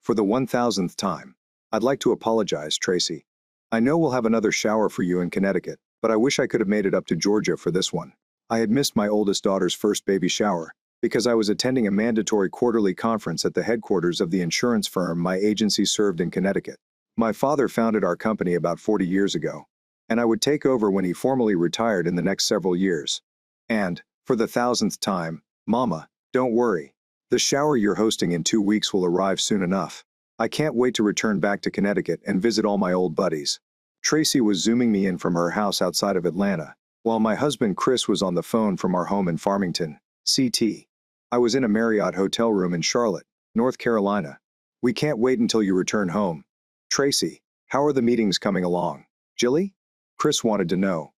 For the 1000th time. I'd like to apologize, Tracy. I know we'll have another shower for you in Connecticut, but I wish I could have made it up to Georgia for this one. I had missed my oldest daughter's first baby shower because I was attending a mandatory quarterly conference at the headquarters of the insurance firm my agency served in Connecticut. My father founded our company about 40 years ago, and I would take over when he formally retired in the next several years. And, for the 1000th time, Mama, don't worry. The shower you're hosting in 2 weeks will arrive soon enough. I can't wait to return back to Connecticut and visit all my old buddies. Tracy was zooming me in from her house outside of Atlanta, while my husband Chris was on the phone from our home in Farmington, CT. I was in a Marriott hotel room in Charlotte, North Carolina. We can't wait until you return home. Tracy, how are the meetings coming along? Jilly? Chris wanted to know.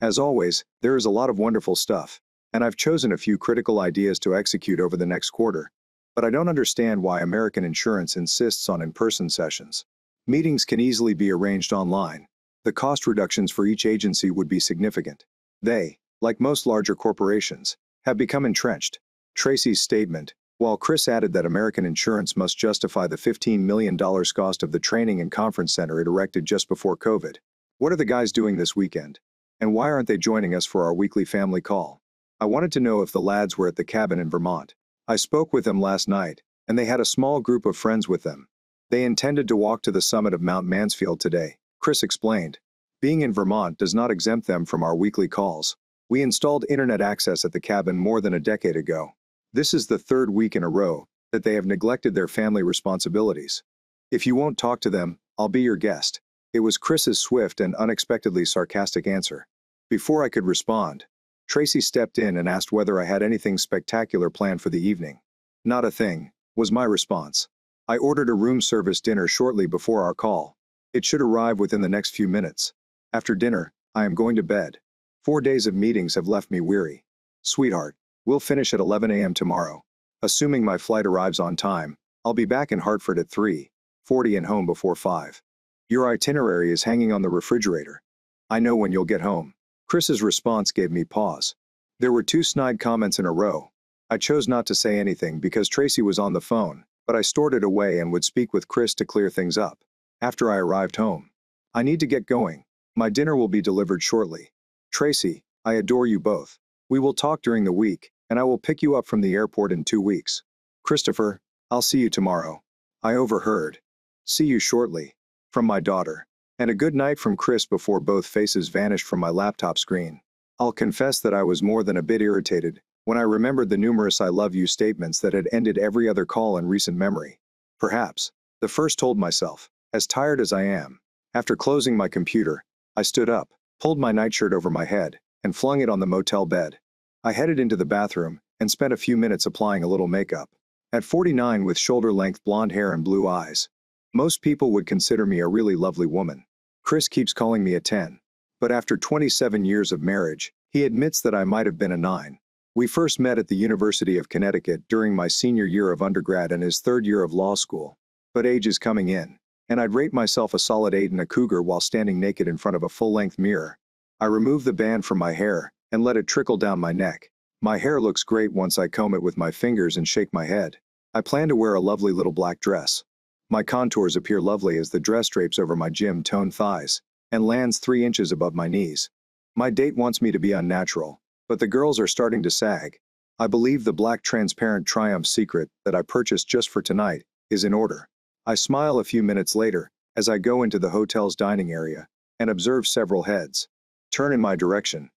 As always, there is a lot of wonderful stuff, and I've chosen a few critical ideas to execute over the next quarter. But I don't understand why American Insurance insists on in-person sessions. Meetings can easily be arranged online. The cost reductions for each agency would be significant. They, like most larger corporations, have become entrenched. Tracy's statement, while Chris added that American Insurance must justify the $15 million cost of the training and conference center it erected just before COVID. What are the guys doing this weekend? And why aren't they joining us for our weekly family call? I wanted to know if the lads were at the cabin in Vermont. I spoke with them last night, and they had a small group of friends with them. They intended to walk to the summit of Mount Mansfield today, Chris explained. Being in Vermont does not exempt them from our weekly calls. We installed internet access at the cabin more than a decade ago. This is the third week in a row that they have neglected their family responsibilities. If you won't talk to them, I'll be your guest. It was Chris's swift and unexpectedly sarcastic answer. Before I could respond, Tracy stepped in and asked whether I had anything spectacular planned for the evening. Not a thing, was my response. I ordered a room service dinner shortly before our call. It should arrive within the next few minutes. After dinner, I am going to bed. 4 days of meetings have left me weary. Sweetheart, we'll finish at 11 a.m. tomorrow. Assuming my flight arrives on time, I'll be back in Hartford at 3:40 and home before 5. Your itinerary is hanging on the refrigerator. I know when you'll get home. Chris's response gave me pause. There were 2 snide comments in a row. I chose not to say anything because Tracy was on the phone, but I stored it away and would speak with Chris to clear things up. After I arrived home. I need to get going. My dinner will be delivered shortly. Tracy, I adore you both. We will talk during the week, and I will pick you up from the airport in 2 weeks. Christopher, I'll see you tomorrow. I overheard. See you shortly. From my daughter. And a good night from Chris before both faces vanished from my laptop screen. I'll confess that I was more than a bit irritated when I remembered the numerous I love you statements that had ended every other call in recent memory. Perhaps, the first told myself, as tired as I am. After closing my computer, I stood up, pulled my nightshirt over my head, and flung it on the motel bed. I headed into the bathroom and spent a few minutes applying a little makeup. At 49 with shoulder-length blonde hair and blue eyes, most people would consider me a really lovely woman. Chris keeps calling me a 10. But after 27 years of marriage, he admits that I might have been a 9. We first met at the University of Connecticut during my senior year of undergrad and his third year of law school. But age is coming in, and I'd rate myself a solid 8 and a cougar while standing naked in front of a full-length mirror. I remove the band from my hair and let it trickle down my neck. My hair looks great once I comb it with my fingers and shake my head. I plan to wear a lovely little black dress. My contours appear lovely as the dress drapes over my gym-toned thighs and lands 3 inches above my knees. My date wants me to be unnatural, but the girls are starting to sag. I believe the black transparent Triumph Secret that I purchased just for tonight is in order. I smile a few minutes later as I go into the hotel's dining area and observe several heads turn in my direction.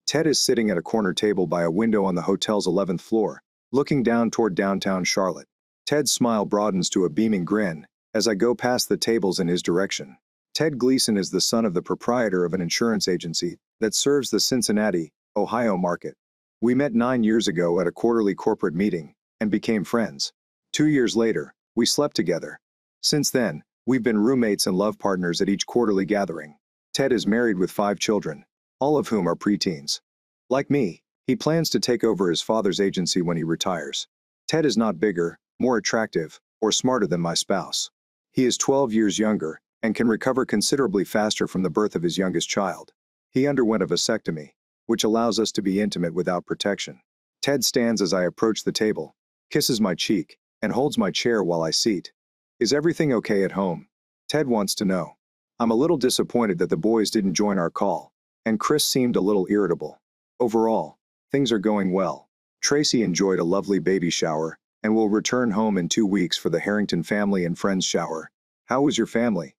Ted is sitting at a corner table by a window on the hotel's 11th floor, looking down toward downtown Charlotte. Ted's smile broadens to a beaming grin as I go past the tables in his direction. Ted Gleason is the son of the proprietor of an insurance agency that serves the Cincinnati, Ohio market. We met 9 years ago at a quarterly corporate meeting and became friends. 2 years later, we slept together. Since then, we've been roommates and love partners at each quarterly gathering. Ted is married with 5 children, all of whom are preteens. Like me, he plans to take over his father's agency when he retires. Ted is not bigger, more attractive, or smarter than my spouse. He is 12 years younger and can recover considerably faster from the birth of his youngest child. He underwent a vasectomy, which allows us to be intimate without protection. Ted stands as I approach the table, kisses my cheek, and holds my chair while I seat. Is everything okay at home? Ted wants to know. I'm a little disappointed that the boys didn't join our call, and Chris seemed a little irritable. Overall, things are going well. Tracy enjoyed a lovely baby shower and will return home in 2 weeks for the Harrington family and friends shower. How was your family?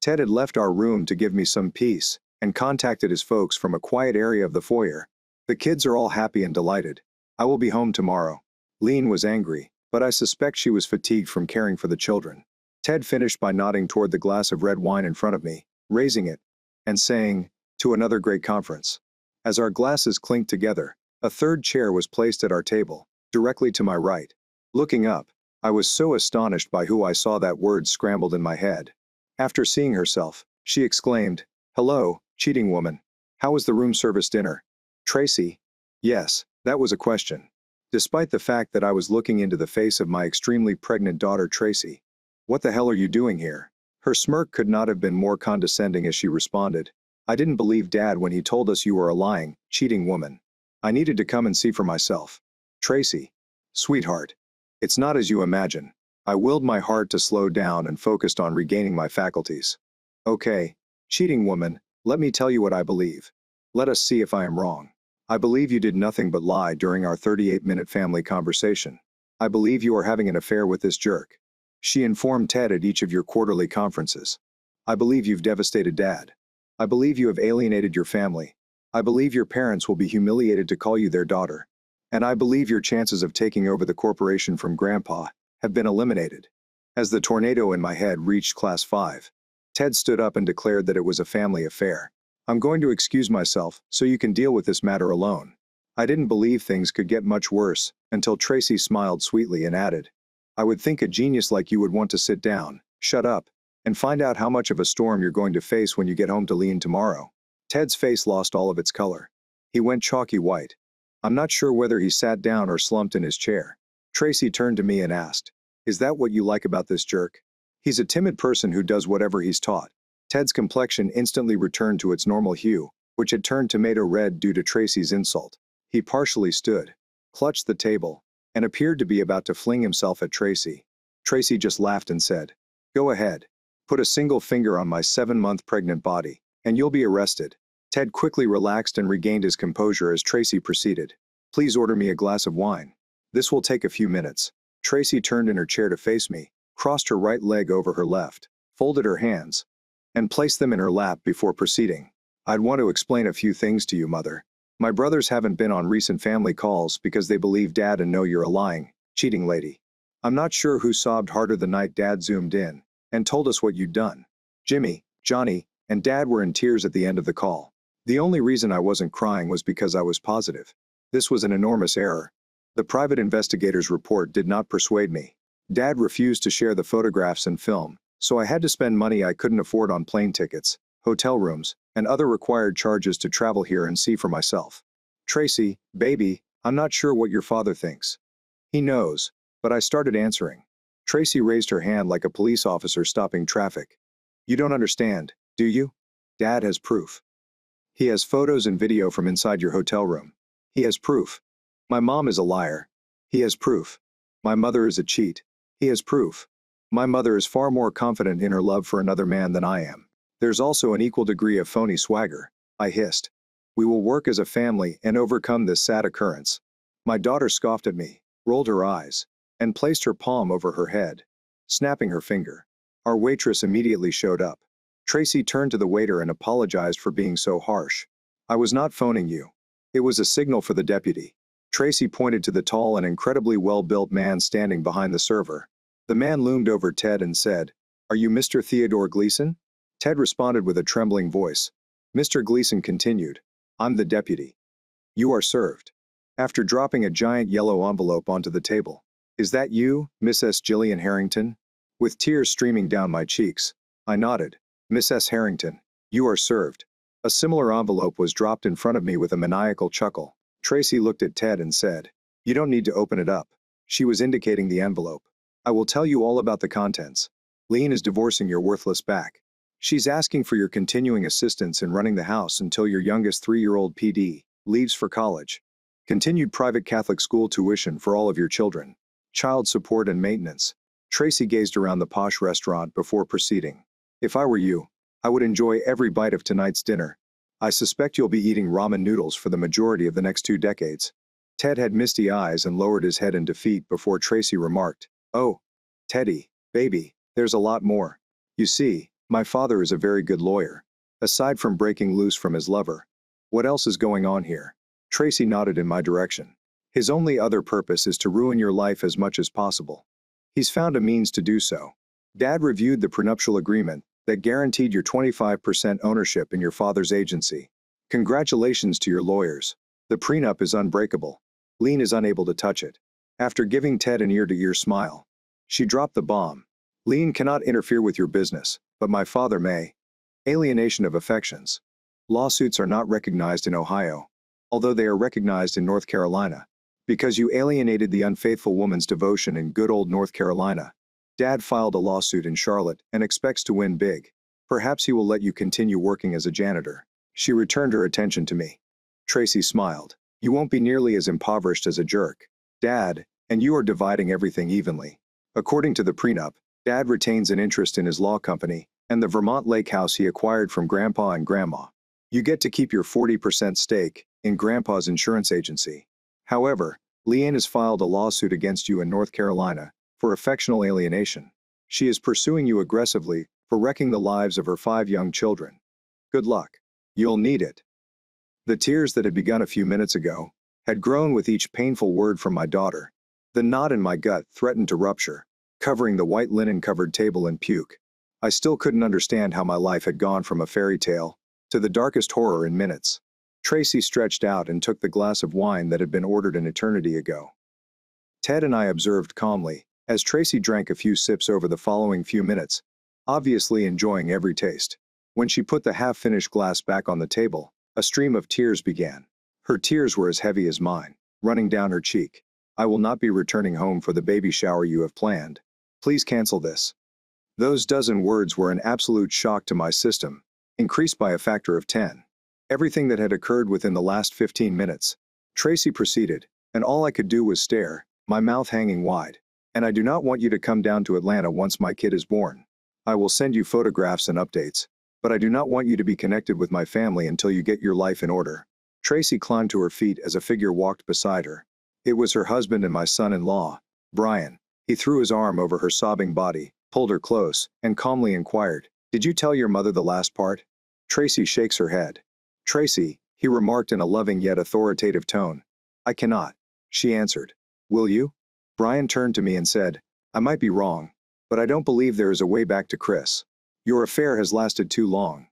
Ted had left our room to give me some peace and contacted his folks from a quiet area of the foyer. The kids are all happy and delighted. I will be home tomorrow. Lean was angry, but I suspect she was fatigued from caring for the children. Ted finished by nodding toward the glass of red wine in front of me, raising it, and saying, "To another great conference." As our glasses clinked together, a third chair was placed at our table, directly to my right. Looking up, I was so astonished by who I saw that word scrambled in my head. After seeing herself, she exclaimed, "Hello, cheating woman. How was the room service dinner?" Tracy? Yes, that was a question. Despite the fact that I was looking into the face of my extremely pregnant daughter Tracy. "What the hell are you doing here?" Her smirk could not have been more condescending as she responded. "I didn't believe Dad when he told us you were a lying, cheating woman. I needed to come and see for myself." Tracy. Sweetheart. It's not as you imagine. I willed my heart to slow down and focused on regaining my faculties. "Okay, cheating woman, let me tell you what I believe. Let us see if I am wrong. I believe you did nothing but lie during our 38-minute family conversation. I believe you are having an affair with this jerk. She informed Ted at each of your quarterly conferences. I believe you've devastated Dad. I believe you have alienated your family. I believe your parents will be humiliated to call you their daughter. And I believe your chances of taking over the corporation from Grandpa have been eliminated." As the tornado in my head reached class 5, Ted stood up and declared that it was a family affair. "I'm going to excuse myself so you can deal with this matter alone." I didn't believe things could get much worse until Tracy smiled sweetly and added, "I would think a genius like you would want to sit down, shut up, and find out how much of a storm you're going to face when you get home to Lean tomorrow." Ted's face lost all of its color. He went chalky white. I'm not sure whether he sat down or slumped in his chair. Tracy turned to me and asked, "Is that what you like about this jerk? He's a timid person who does whatever he's taught." Ted's complexion instantly returned to its normal hue, which had turned tomato red due to Tracy's insult. He partially stood, clutched the table, and appeared to be about to fling himself at Tracy. Tracy just laughed and said, "Go ahead. Put a single finger on my 7-month pregnant body, and you'll be arrested." Ted quickly relaxed and regained his composure as Tracy proceeded. "Please order me a glass of wine. This will take a few minutes." Tracy turned in her chair to face me, crossed her right leg over her left, folded her hands, and placed them in her lap before proceeding. "I'd want to explain a few things to you, Mother. My brothers haven't been on recent family calls because they believe Dad and know you're a lying, cheating lady. I'm not sure who sobbed harder the night Dad zoomed in and told us what you'd done. Jimmy, Johnny, and Dad were in tears at the end of the call. The only reason I wasn't crying was because I was positive. This was an enormous error. The private investigator's report did not persuade me. Dad refused to share the photographs and film, so I had to spend money I couldn't afford on plane tickets, hotel rooms, and other required charges to travel here and see for myself. Tracy, baby, I'm not sure what your father thinks. He knows." But I started answering. Tracy raised her hand like a police officer stopping traffic. "You don't understand, do you? Dad has proof. He has photos and video from inside your hotel room. He has proof. My mom is a liar. He has proof. My mother is a cheat. He has proof. My mother is far more confident in her love for another man than I am. There's also an equal degree of phony swagger," I hissed. "We will work as a family and overcome this sad occurrence." My daughter scoffed at me, rolled her eyes, and placed her palm over her head, snapping her finger. Our waitress immediately showed up. Tracy turned to the waiter and apologized for being so harsh. "I was not phoning you. It was a signal for the deputy." Tracy pointed to the tall and incredibly well-built man standing behind the server. The man loomed over Ted and said, "Are you Mr. Theodore Gleason?" Ted responded with a trembling voice. Mr. Gleason continued, "I'm the deputy. You are served." After dropping a giant yellow envelope onto the table. "Is that you, Miss S. Gillian Harrington?" With tears streaming down my cheeks, I nodded. "Miss S. Harrington, you are served." A similar envelope was dropped in front of me with a maniacal chuckle. Tracy looked at Ted and said, "You don't need to open it up." She was indicating the envelope. "I will tell you all about the contents. Lean is divorcing your worthless back. She's asking for your continuing assistance in running the house until your youngest 3-year-old PD leaves for college. Continued private Catholic school tuition for all of your children. Child support and maintenance. Tracy gazed around the posh restaurant before proceeding. If I were you, I would enjoy every bite of tonight's dinner. I suspect you'll be eating ramen noodles for the majority of the next 2 decades. Ted had misty eyes and lowered his head in defeat before Tracy remarked, "Oh, Teddy, baby, there's a lot more. You see, my father is a very good lawyer. Aside from breaking loose from his lover, what else is going on here?" Tracy nodded in my direction. "His only other purpose is to ruin your life as much as possible. He's found a means to do so." Dad reviewed the prenuptial agreement that guaranteed your 25% ownership in your father's agency. "Congratulations to your lawyers. The prenup is unbreakable. Lean is unable to touch it." After giving Ted an ear-to-ear smile, she dropped the bomb. "Lean cannot interfere with your business, but my father may." Alienation of affections. Lawsuits are not recognized in Ohio, although they are recognized in North Carolina. Because you alienated the unfaithful woman's devotion in good old North Carolina, Dad filed a lawsuit in Charlotte and expects to win big. Perhaps he will let you continue working as a janitor. She returned her attention to me. Tracy smiled. "You won't be nearly as impoverished as a jerk, Dad, and you are dividing everything evenly. According to the prenup, Dad retains an interest in his law company and the Vermont lake house he acquired from Grandpa and Grandma. You get to keep your 40% stake in Grandpa's insurance agency. However, Leanne has filed a lawsuit against you in North Carolina for affectional alienation. She is pursuing you aggressively for wrecking the lives of her 5 young children. Good luck. You'll need it." The tears that had begun a few minutes ago had grown with each painful word from my daughter. The knot in my gut threatened to rupture, covering the white linen-covered table in puke. I still couldn't understand how my life had gone from a fairy tale to the darkest horror in minutes. Tracy stretched out and took the glass of wine that had been ordered an eternity ago. Ted and I observed calmly as Tracy drank a few sips over the following few minutes, obviously enjoying every taste. When she put the half-finished glass back on the table, a stream of tears began. Her tears were as heavy as mine, running down her cheek. "I will not be returning home for the baby shower you have planned. Please cancel this." Those dozen words were an absolute shock to my system, increased by a factor of 10. Everything that had occurred within the last 15 minutes. Tracy proceeded, and all I could do was stare, my mouth hanging wide. "And I do not want you to come down to Atlanta once my kid is born. I will send you photographs and updates, but I do not want you to be connected with my family until you get your life in order." Tracy climbed to her feet as a figure walked beside her. It was her husband and my son-in-law, Brian. He threw his arm over her sobbing body, pulled her close, and calmly inquired, "Did you tell your mother the last part?" Tracy shakes her head. "Tracy," he remarked in a loving yet authoritative tone. "I cannot," she answered. "Will you?" Brian turned to me and said, "I might be wrong, but I don't believe there is a way back to Chris. Your affair has lasted too long.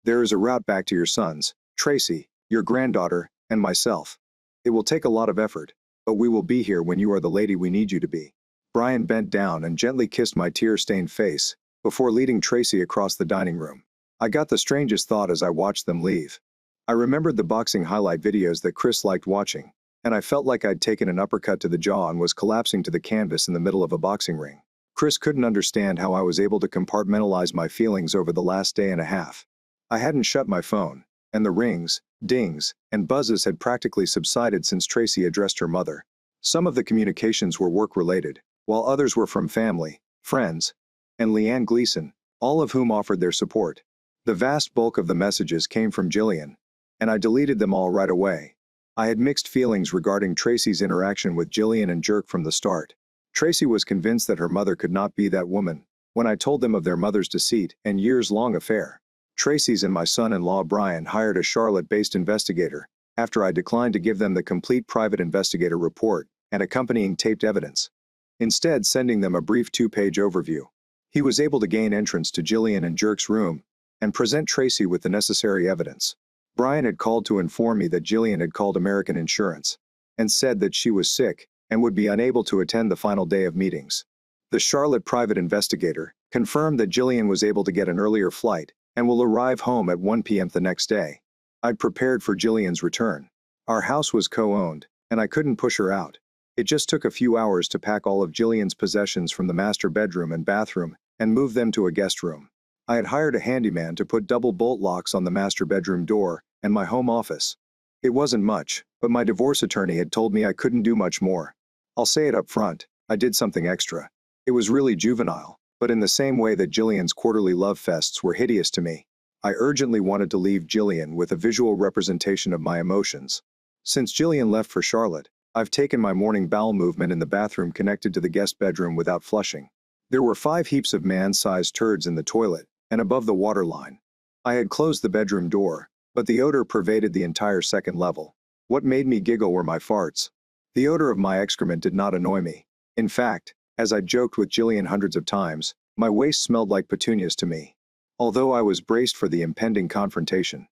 There is a route back to your sons, Tracy, your granddaughter, and myself. It will take a lot of effort, but we will be here when you are the lady we need you to be." Brian bent down and gently kissed my tear-stained face before leading Tracy across the dining room. I got the strangest thought as I watched them leave. I remembered the boxing highlight videos that Chris liked watching, and I felt like I'd taken an uppercut to the jaw and was collapsing to the canvas in the middle of a boxing ring. Chris couldn't understand how I was able to compartmentalize my feelings over the last day and a half. I hadn't shut my phone, and the rings, dings, and buzzes had practically subsided since Tracy addressed her mother. Some of the communications were work-related, while others were from family, friends, and Leanne Gleason, all of whom offered their support. The vast bulk of the messages came from Jillian, and I deleted them all right away. I had mixed feelings regarding Tracy's interaction with Jillian and Jerk from the start. Tracy was convinced that her mother could not be that woman when I told them of their mother's deceit and years-long affair. Tracy's and my son-in-law Brian hired a Charlotte-based investigator after I declined to give them the complete private investigator report and accompanying taped evidence, instead sending them a brief 2-page overview. He was able to gain entrance to Jillian and Jerk's room and present Tracy with the necessary evidence. Brian had called to inform me that Jillian had called American Insurance and said that she was sick and would be unable to attend the final day of meetings. The Charlotte private investigator confirmed that Jillian was able to get an earlier flight and will arrive home at 1 p.m. the next day. I'd prepared for Jillian's return. Our house was co-owned, and I couldn't push her out. It just took a few hours to pack all of Jillian's possessions from the master bedroom and bathroom and move them to a guest room. I had hired a handyman to put double bolt locks on the master bedroom door and my home office. It wasn't much, but my divorce attorney had told me I couldn't do much more. I'll say it up front, I did something extra. It was really juvenile, but in the same way that Jillian's quarterly love fests were hideous to me. I urgently wanted to leave Jillian with a visual representation of my emotions. Since Jillian left for Charlotte, I've taken my morning bowel movement in the bathroom connected to the guest bedroom without flushing. There were 5 heaps of man-sized turds in the toilet and above the water line. I had closed the bedroom door, but the odor pervaded the entire second level. What made me giggle were my farts. The odor of my excrement did not annoy me. In fact, as I joked with Jillian hundreds of times, my waist smelled like petunias to me. Although I was braced for the impending confrontation,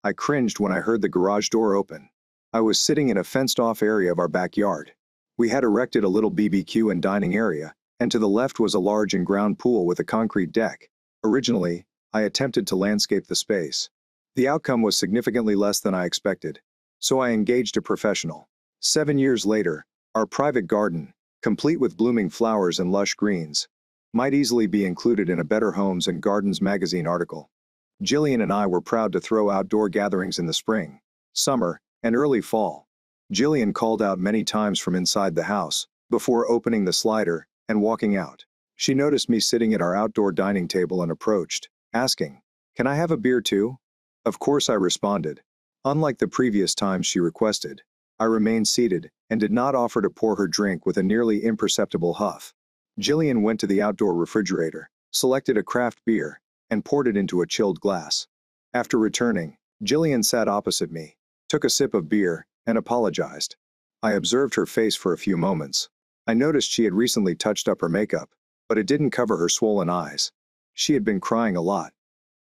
I cringed when I heard the garage door open. I was sitting in a fenced-off area of our backyard. We had erected a little BBQ and dining area, and to the left was a large in-ground pool with a concrete deck. Originally, I attempted to landscape the space. The outcome was significantly less than I expected, so I engaged a professional. 7 years later, our private garden, complete with blooming flowers and lush greens, might easily be included in a Better Homes and Gardens magazine article. Jillian and I were proud to throw outdoor gatherings in the spring, summer, and early fall. Jillian called out many times from inside the house, before opening the slider and walking out. She noticed me sitting at our outdoor dining table and approached, asking, "Can I have a beer too?" Of course I responded. Unlike the previous times she requested, I remained seated and did not offer to pour her drink with a nearly imperceptible huff. Jillian went to the outdoor refrigerator, selected a craft beer, and poured it into a chilled glass. After returning, Jillian sat opposite me, took a sip of beer, and apologized. I observed her face for a few moments. I noticed she had recently touched up her makeup, but it didn't cover her swollen eyes. She had been crying a lot.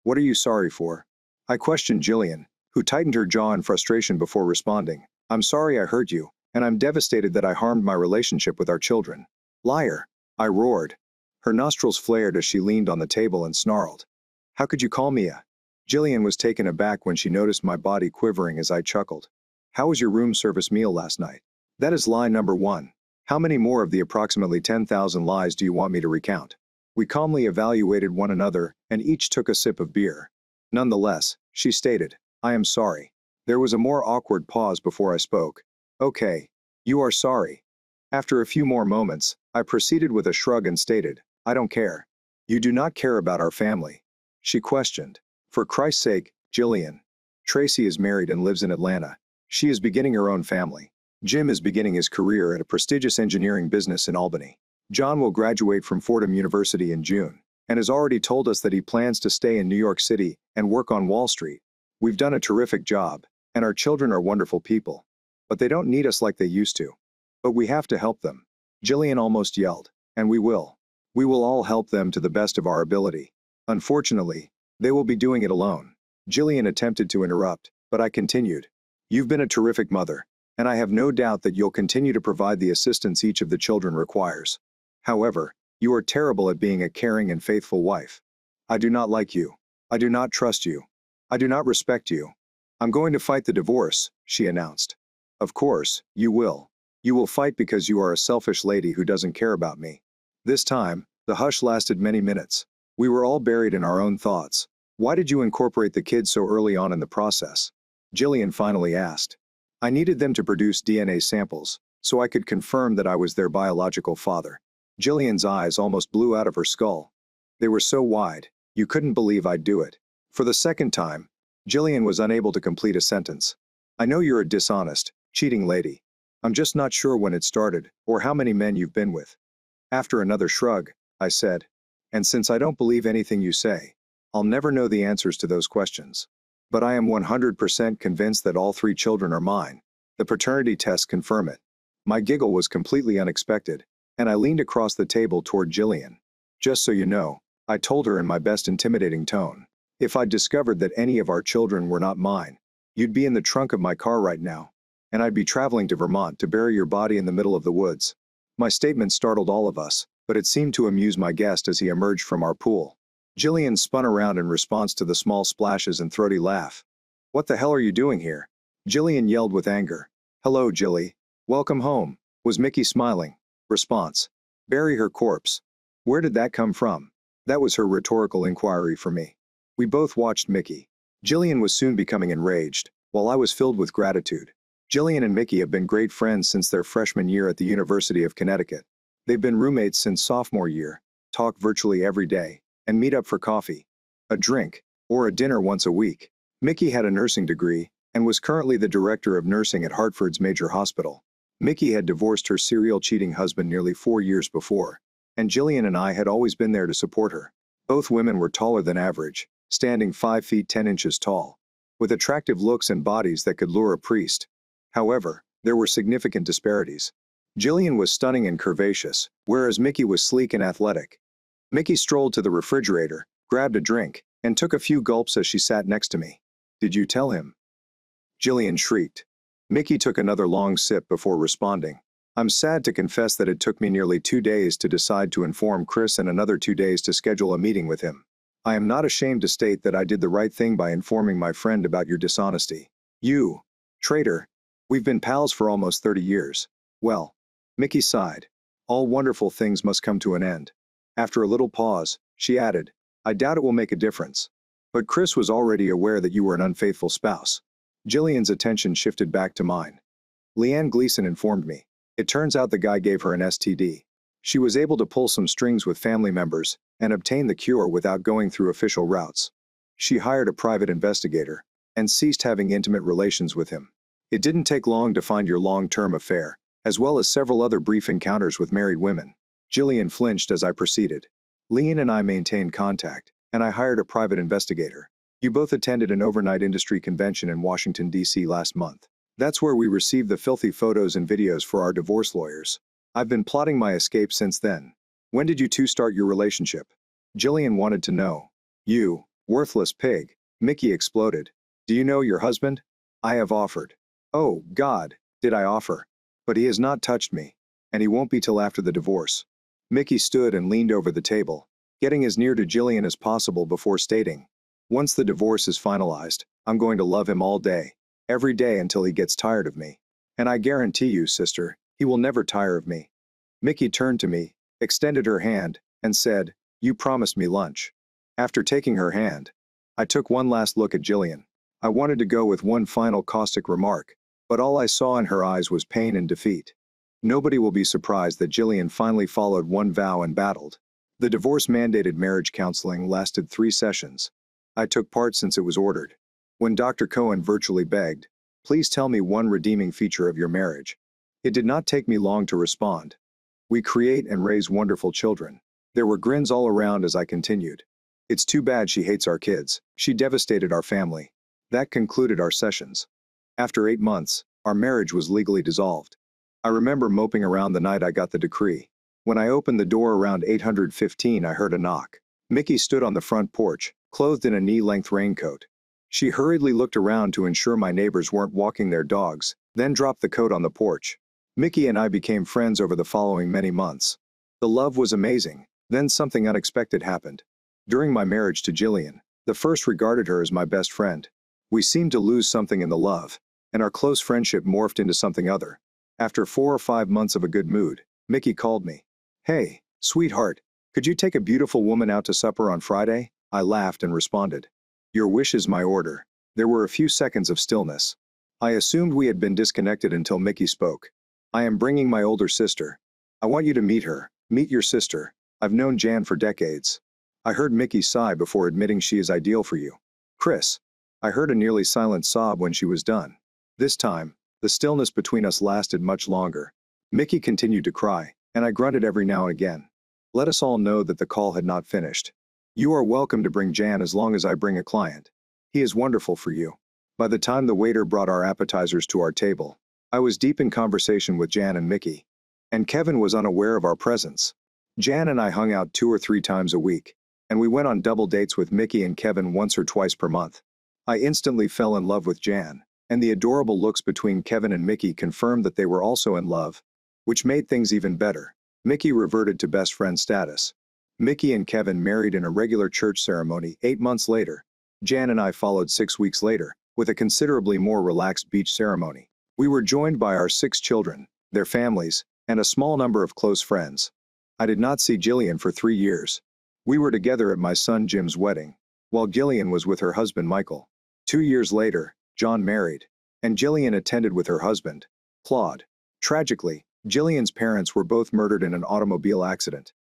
"What are you sorry for?" I questioned Jillian, who tightened her jaw in frustration before responding. "I'm sorry I hurt you, and I'm devastated that I harmed my relationship with our children." "Liar!" I roared. Her nostrils flared as she leaned on the table and snarled. "How could you call me a—" Jillian was taken aback when she noticed my body quivering as I chuckled. "How was your room service meal last night?" "That is lie number 1. How many more of the approximately 10,000 lies do you want me to recount?" We calmly evaluated one another, and each took a sip of beer. "Nonetheless," she stated, "I am sorry." There was a more awkward pause before I spoke. "Okay. You are sorry." After a few more moments, I proceeded with a shrug and stated, "I don't care." "You do not care about our family?" she questioned. "For Christ's sake, Jillian. Tracy is married and lives in Atlanta. She is beginning her own family. Jim is beginning his career at a prestigious engineering business in Albany. John will graduate from Fordham University in June, and has already told us that he plans to stay in New York City and work on Wall Street. We've done a terrific job, and our children are wonderful people. But they don't need us like they used to. But we have to help them." Jillian almost yelled, "And we will. We will all help them to the best of our ability. Unfortunately, they will be doing it alone." Jillian attempted to interrupt, but I continued. "You've been a terrific mother, and I have no doubt that you'll continue to provide the assistance each of the children requires. However, you are terrible at being a caring and faithful wife. I do not like you. I do not trust you. I do not respect you. I'm going to fight the divorce," she announced. "Of course, you will. You will fight because you are a selfish lady who doesn't care about me." This time, the hush lasted many minutes. We were all buried in our own thoughts. "Why did you incorporate the kids so early on in the process?" Jillian finally asked. "I needed them to produce DNA samples, so I could confirm that I was their biological father." Jillian's eyes almost blew out of her skull. They were so wide, you couldn't believe I'd do it. For the second time, Jillian was unable to complete a sentence. "I know you're a dishonest, cheating lady. I'm just not sure when it started, or how many men you've been with." After another shrug, I said, "And since I don't believe anything you say, I'll never know the answers to those questions. But I am 100% convinced that all 3 children are mine. The paternity tests confirm it." My giggle was completely unexpected, and I leaned across the table toward Jillian. "Just so you know," I told her in my best intimidating tone, "if I'd discovered that any of our children were not mine, you'd be in the trunk of my car right now, and I'd be traveling to Vermont to bury your body in the middle of the woods." My statement startled all of us, but it seemed to amuse my guest as he emerged from our pool. Jillian spun around in response to the small splashes and throaty laugh. "What the hell are you doing here?" Jillian yelled with anger. "Hello, Jilly. Welcome home," was Mickey smiling. Response: "Bury her corpse." Where did that come from? That was her rhetorical inquiry for me. We both watched Mickey. Jillian was soon becoming enraged, while I was filled with gratitude. Jillian and Mickey have been great friends since their freshman year at the University of Connecticut. They've been roommates since sophomore year, talk virtually every day, and meet up for coffee, a drink, or a dinner once a week. Mickey had a nursing degree and was currently the director of nursing at Hartford's major hospital. Mickey had divorced her serial cheating husband nearly 4 years before, and Jillian and I had always been there to support her. Both women were taller than average, standing 5 feet 10 inches tall, with attractive looks and bodies that could lure a priest. However, there were significant disparities. Jillian was stunning and curvaceous, whereas Mickey was sleek and athletic. Mickey strolled to the refrigerator, grabbed a drink, and took a few gulps as she sat next to me. "Did you tell him?" Jillian shrieked. Mickey took another long sip before responding. "I'm sad to confess that it took me nearly 2 days to decide to inform Chris and another 2 days to schedule a meeting with him. I am not ashamed to state that I did the right thing by informing my friend about your dishonesty. You traitor. We've been pals for almost 30 years. Well," Mickey sighed. "All wonderful things must come to an end." After a little pause, she added, "I doubt it will make a difference. But Chris was already aware that you were an unfaithful spouse." Jillian's attention shifted back to mine. "Leanne Gleason informed me. It turns out the guy gave her an STD. She was able to pull some strings with family members and obtain the cure without going through official routes. She hired a private investigator and ceased having intimate relations with him. It didn't take long to find your long-term affair, as well as several other brief encounters with married women." Jillian flinched as I proceeded. "Leanne and I maintained contact, and I hired a private investigator. You both attended an overnight industry convention in Washington, D.C. last month. That's where we received the filthy photos and videos for our divorce lawyers. I've been plotting my escape since then. When did you two start your relationship?" Jillian wanted to know. "You worthless pig," Mickey exploded. "Do you know your husband? I have offered." "Oh, God, did I offer? But he has not touched me, and he won't be till after the divorce." Mickey stood and leaned over the table, getting as near to Jillian as possible before stating, "Once the divorce is finalized, I'm going to love him all day, every day until he gets tired of me. And I guarantee you, sister, he will never tire of me." Mickey turned to me, extended her hand, and said, "You promised me lunch." After taking her hand, I took one last look at Jillian. I wanted to go with one final caustic remark, but all I saw in her eyes was pain and defeat. Nobody will be surprised that Jillian finally followed one vow and battled. The divorce-mandated marriage counseling lasted 3 sessions. I took part since it was ordered. When Dr. Cohen virtually begged, "Please tell me one redeeming feature of your marriage," it did not take me long to respond. "We create and raise wonderful children." There were grins all around as I continued. "It's too bad she hates our kids. She devastated our family." That concluded our sessions. After 8 months, our marriage was legally dissolved. I remember moping around the night I got the decree. When I opened the door around 8:15, I heard a knock. Mickey stood on the front porch, clothed in a knee-length raincoat. She hurriedly looked around to ensure my neighbors weren't walking their dogs, then dropped the coat on the porch. Mickey and I became friends over the following many months. The love was amazing. Then something unexpected happened. During my marriage to Jillian, the first regarded her as my best friend. We seemed to lose something in the love, and our close friendship morphed into something other. After 4 or 5 months of a good mood, Mickey called me. "Hey, sweetheart, could you take a beautiful woman out to supper on Friday?" I laughed and responded, "Your wish is my order." There were a few seconds of stillness. I assumed we had been disconnected until Mickey spoke. "I am bringing my older sister. I want you to meet her. Meet your sister. I've known Jan for decades." I heard Mickey sigh before admitting she is ideal for you. "Chris." I heard a nearly silent sob when she was done. This time, the stillness between us lasted much longer. Mickey continued to cry, and I grunted every now and again. Let us all know that the call had not finished. "You are welcome to bring Jan as long as I bring a client. He is wonderful for you." By the time the waiter brought our appetizers to our table, I was deep in conversation with Jan and Mickey. And Kevin was unaware of our presence. Jan and I hung out 2 or 3 times a week, and we went on double dates with Mickey and Kevin once or twice per month. I instantly fell in love with Jan, and the adorable looks between Kevin and Mickey confirmed that they were also in love, which made things even better. Mickey reverted to best friend status. Mickey and Kevin married in a regular church ceremony 8 months later. Jan and I followed 6 weeks later, with a considerably more relaxed beach ceremony. We were joined by our 6 children, their families, and a small number of close friends. I did not see Jillian for 3 years. We were together at my son Jim's wedding, while Jillian was with her husband Michael. 2 years later, John married, and Jillian attended with her husband, Claude. Tragically, Jillian's parents were both murdered in an automobile accident.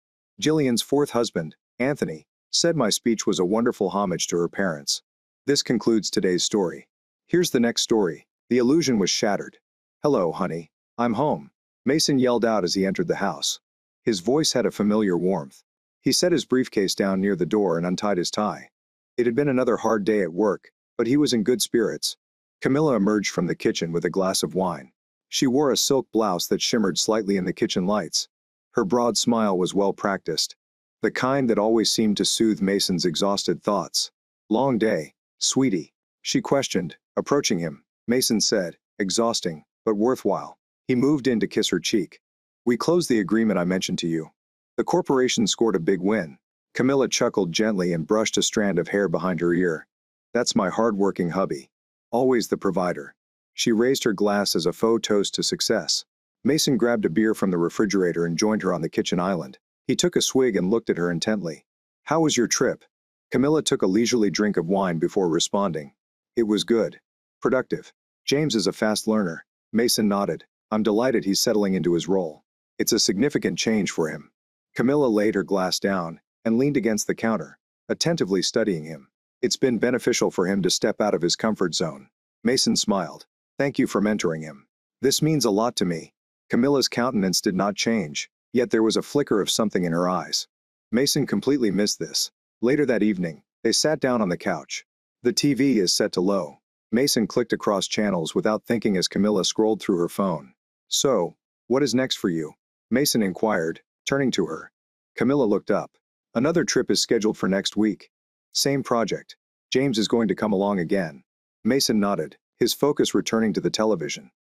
Jillian's fourth husband, Anthony, said my speech was a wonderful homage to her parents. This concludes today's story. Here's the next story. The illusion was shattered. Hello, honey. I'm home. Mason yelled out as he entered the house. His voice had a familiar warmth. He set his briefcase down near the door and untied his tie. It had been another hard day at work, but he was in good spirits. Camilla emerged from the kitchen with a glass of wine. She wore a silk blouse that shimmered slightly in the kitchen lights. Her broad smile was well practiced, the kind that always seemed to soothe Mason's exhausted thoughts. Long day, sweetie? She questioned, approaching him. Mason said, exhausting, but worthwhile. He moved in to kiss her cheek. We closed the agreement I mentioned to you. The corporation scored a big win. Camilla chuckled gently and brushed a strand of hair behind her ear. That's my hard-working hubby. Always the provider. She raised her glass as a faux toast to success. Mason grabbed a beer from the refrigerator and joined her on the kitchen island. He took a swig and looked at her intently. How was your trip? Camilla took a leisurely drink of wine before responding. It was good. Productive. James is a fast learner. Mason nodded. I'm delighted he's settling into his role. It's a significant change for him. Camilla laid her glass down and leaned against the counter, attentively studying him. It's been beneficial for him to step out of his comfort zone. Mason smiled. Thank you for mentoring him. This means a lot to me. Camilla's countenance did not change, yet there was a flicker of something in her eyes. Mason completely missed this. Later that evening, they sat down on the couch. The TV is set to low. Mason clicked across channels without thinking as Camilla scrolled through her phone. So, what is next for you? Mason inquired, turning to her. Camilla looked up. Another trip is scheduled for next week. Same project. James is going to come along again. Mason nodded, his focus returning to the television.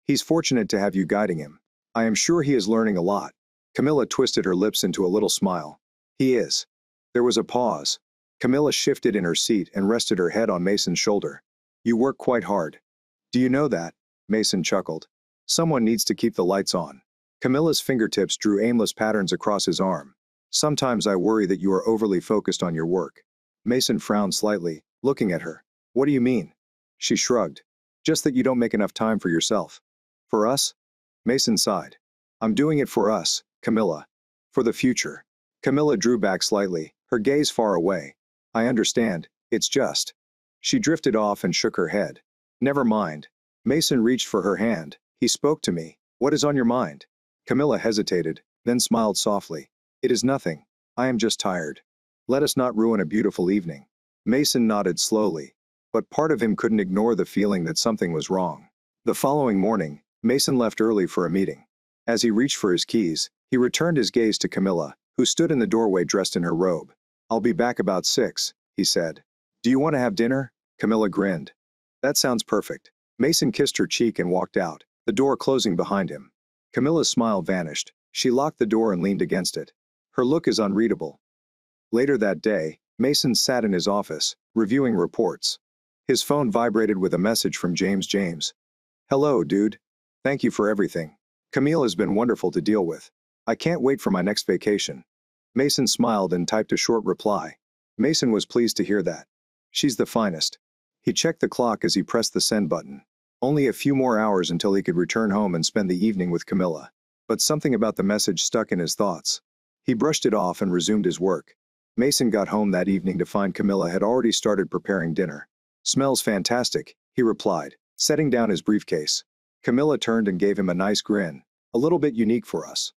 He's fortunate to have you guiding him. I am sure he is learning a lot. Camilla twisted her lips into a little smile. He is. There was a pause. Camilla shifted in her seat and rested her head on Mason's shoulder. You work quite hard. Do you know that? Mason chuckled. Someone needs to keep the lights on. Camilla's fingertips drew aimless patterns across his arm. Sometimes I worry that you are overly focused on your work. Mason frowned slightly, looking at her. What do you mean? She shrugged. Just that you don't make enough time for yourself. For us? Mason sighed. I'm doing it for us, Camilla. For the future. Camilla drew back slightly, her gaze far away. I understand, it's just. She drifted off and shook her head. Never mind. Mason reached for her hand. He spoke to me. What is on your mind? Camilla hesitated, then smiled softly. It is nothing. I am just tired. Let us not ruin a beautiful evening. Mason nodded slowly, but part of him couldn't ignore the feeling that something was wrong. The following morning, Mason left early for a meeting. As he reached for his keys, he returned his gaze to Camilla, who stood in the doorway dressed in her robe. I'll be back about 6, he said. Do you want to have dinner? Camilla grinned. That sounds perfect. Mason kissed her cheek and walked out, the door closing behind him. Camilla's smile vanished. She locked the door and leaned against it. Her look is unreadable. Later that day, Mason sat in his office, reviewing reports. His phone vibrated with a message from James. Hello, dude. Thank you for everything. Camille has been wonderful to deal with. I can't wait for my next vacation. Mason smiled and typed a short reply. Mason was pleased to hear that. She's the finest. He checked the clock as he pressed the send button. Only a few more hours until he could return home and spend the evening with Camilla. But something about the message stuck in his thoughts. He brushed it off and resumed his work. Mason got home that evening to find Camilla had already started preparing dinner. Smells fantastic, he replied, setting down his briefcase. Camilla turned and gave him a nice grin. A little bit unique for us.